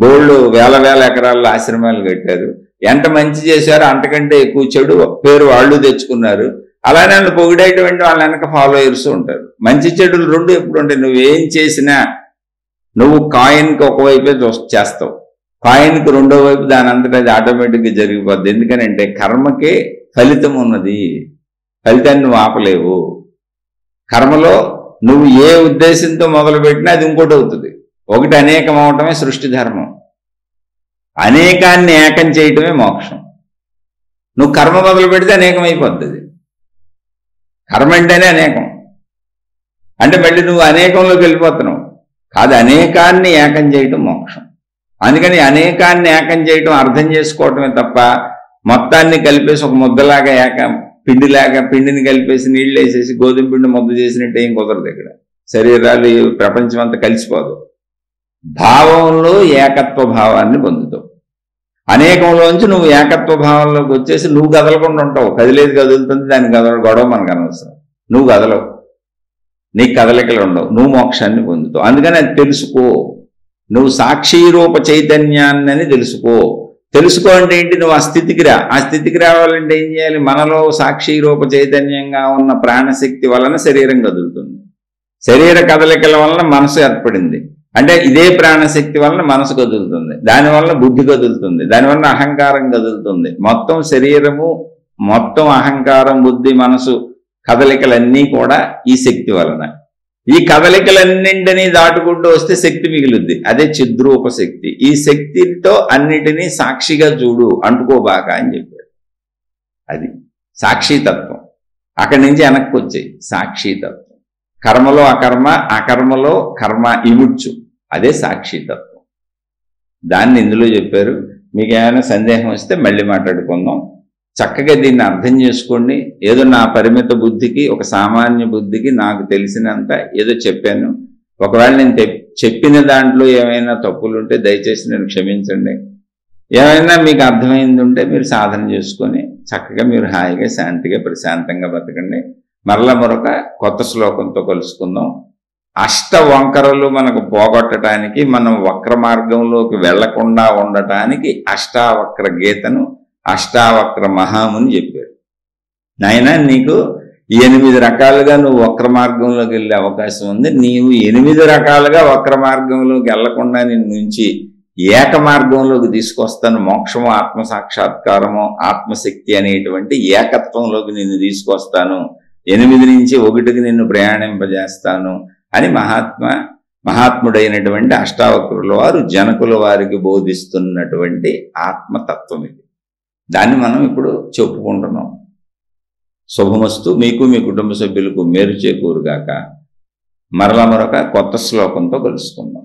బోల్డ్ వేల వేల ఎకరాల్లో ఆశ్రమాలు కట్టారు. ఎంత మంచి చేశారో అంతకంటే ఎక్కువ చెడు పేరు వాళ్ళు తెచ్చుకున్నారు. అలానే వాళ్ళు పొగిడేటువంటి వాళ్ళ వెనక ఫాలోయర్స్ ఉంటారు. మంచి చెడులు రెండు ఎప్పుడు ఉంటాయి. నువ్వేం చేసినా నువ్వు కాయిన్కి ఒకవైపే చేస్తావు, కాయిన్కి రెండో వైపు దాని అంతటా అది ఆటోమేటిక్గా జరిగిపోద్ది. ఎందుకనంటే కర్మకే ఫలితం ఉన్నది, ఫలితాన్ని నువ్వు ఆపలేవు. కర్మలో నువ్వు ఏ ఉద్దేశంతో మొదలుపెట్టినా అది ఇంకోటి అవుతుంది. ఒకటి అనేకం అవటమే సృష్టి ధర్మం, అనేకాన్ని ఏకం చేయటమే మోక్షం. నువ్వు కర్మ మొదలు పెడితే అనేకం అయిపోద్ది. కర్మ అంటేనే అనేకం అంటే మళ్ళీ నువ్వు అనేకంలోకి వెళ్ళిపోతున్నావు. కాదు, అనేకాన్ని ఏకం చేయటం మోక్షం. అందుకని అనేకాన్ని ఏకం చేయటం అర్థం చేసుకోవటమే తప్ప మొత్తాన్ని కలిపేసి ఒక ముద్దలాగా పిండిలాగా పిండిని కలిపేసి నీళ్ళు వేసేసి గోధుమ పిండి ముద్ద చేసినట్టు ఏం కుదరదు. ఇక్కడ శరీరాలు ప్రపంచం అంతా కలిసిపోదు. భావంలో ఏకత్వ భావాన్ని పొందుతావు. అనేకంలోంచి నువ్వు ఏకత్వ భావంలోకి వచ్చేసి నువ్వు కదలకుండా ఉంటావు. కదిలేదు కదులుతుంది, దానికి గొడవ మనకు అనవసరం. నువ్వు కదలవు, నీకు కదలికలు ఉండవు, నువ్వు మోక్షాన్ని పొందుతావు. అందుకని అది తెలుసుకో. నువ్వు సాక్షి రూప చైతన్యాన్ని తెలుసుకో. తెలుసుకో అంటే ఏంటి? నువ్వు ఆ స్థితికి రా. ఆ స్థితికి రావాలంటే ఏం చేయాలి? మనలో సాక్షి రూప చైతన్యంగా ఉన్న ప్రాణశక్తి వలన శరీరం కదులుతుంది. శరీర కదలికల వలన మనసు ఏర్పడింది. అంటే ఇదే ప్రాణశక్తి వలన మనసు కదులుతుంది, దానివల్ల బుద్ధి కదులుతుంది, దానివల్ల అహంకారం కదులుతుంది. మొత్తం శరీరము, మొత్తం అహంకారం, బుద్ధి, మనసు కదలికలన్నీ కూడా ఈ శక్తి వలన. ఈ కదలికలన్నింటినీ దాటుకుంటూ వస్తే శక్తి మిగులుద్ది, అదే చిద్రూప శక్తి. ఈ శక్తితో అన్నిటినీ సాక్షిగా చూడు, అంటుకోబాక అని చెప్పారు. అది సాక్షితత్వం. అక్కడి నుంచి వెనక్కి వచ్చాయి సాక్షితత్వం. కర్మలో అకర్మ, అకర్మలో కర్మ ఇముడ్చు, అదే సాక్షితత్వం. దాన్ని ఇందులో చెప్పారు. మీకు ఏమైనా సందేహం వస్తే మళ్ళీ మాట్లాడుకుందాం. చక్కగా దీన్ని అర్థం చేసుకోండి. ఏదో నా పరిమిత బుద్ధికి, ఒక సామాన్య బుద్ధికి నాకు తెలిసినంత ఏదో చెప్పాను. ఒకవేళ నేను చెప్పిన దాంట్లో ఏమైనా తప్పులు ఉంటే దయచేసి నేను క్షమించండి. ఏమైనా మీకు అర్థమైంది ఉంటే మీరు సాధన చేసుకొని చక్కగా మీరు హాయిగా శాంతిగా ప్రశాంతంగా బతకండి. మరలా మరొక కొత్త శ్లోకంతో కలుసుకుందాం. అష్ట వంకరలు మనకు పోగొట్టడానికి, మనం వక్ర మార్గంలోకి వెళ్లకుండా ఉండటానికి అష్టావక్ర గీతను, అష్టావక్ర మహాముని చెప్పారు. నాయన, నీకు 8 రకాలుగా నువ్వు వక్ర మార్గంలోకి వెళ్ళే అవకాశం ఉంది. నీవు 8 రకాలుగా వక్ర మార్గంలోకి వెళ్లకుండా నిన్ను నుంచి ఏక మార్గంలోకి తీసుకొస్తాను. మోక్షము, ఆత్మసాక్షాత్కారము, ఆత్మశక్తి అనేటువంటి ఏకత్వంలోకి నిన్ను తీసుకొస్తాను. 8 నుంచి 1కి నిన్ను ప్రయాణింపజేస్తాను అని మహాత్ముడైనటువంటి అష్టావక్రుల వారు జనకుల వారికి బోధిస్తున్నటువంటి ఆత్మతత్వం ఇది. దాన్ని మనం ఇప్పుడు చెప్పుకుంటున్నాం. శుభమస్తు. మీకు మీ కుటుంబ సభ్యులకు మేలు చేకూరుగాక. మరలా మరొక కొత్త శ్లోకంతో కలుసుకుందాం.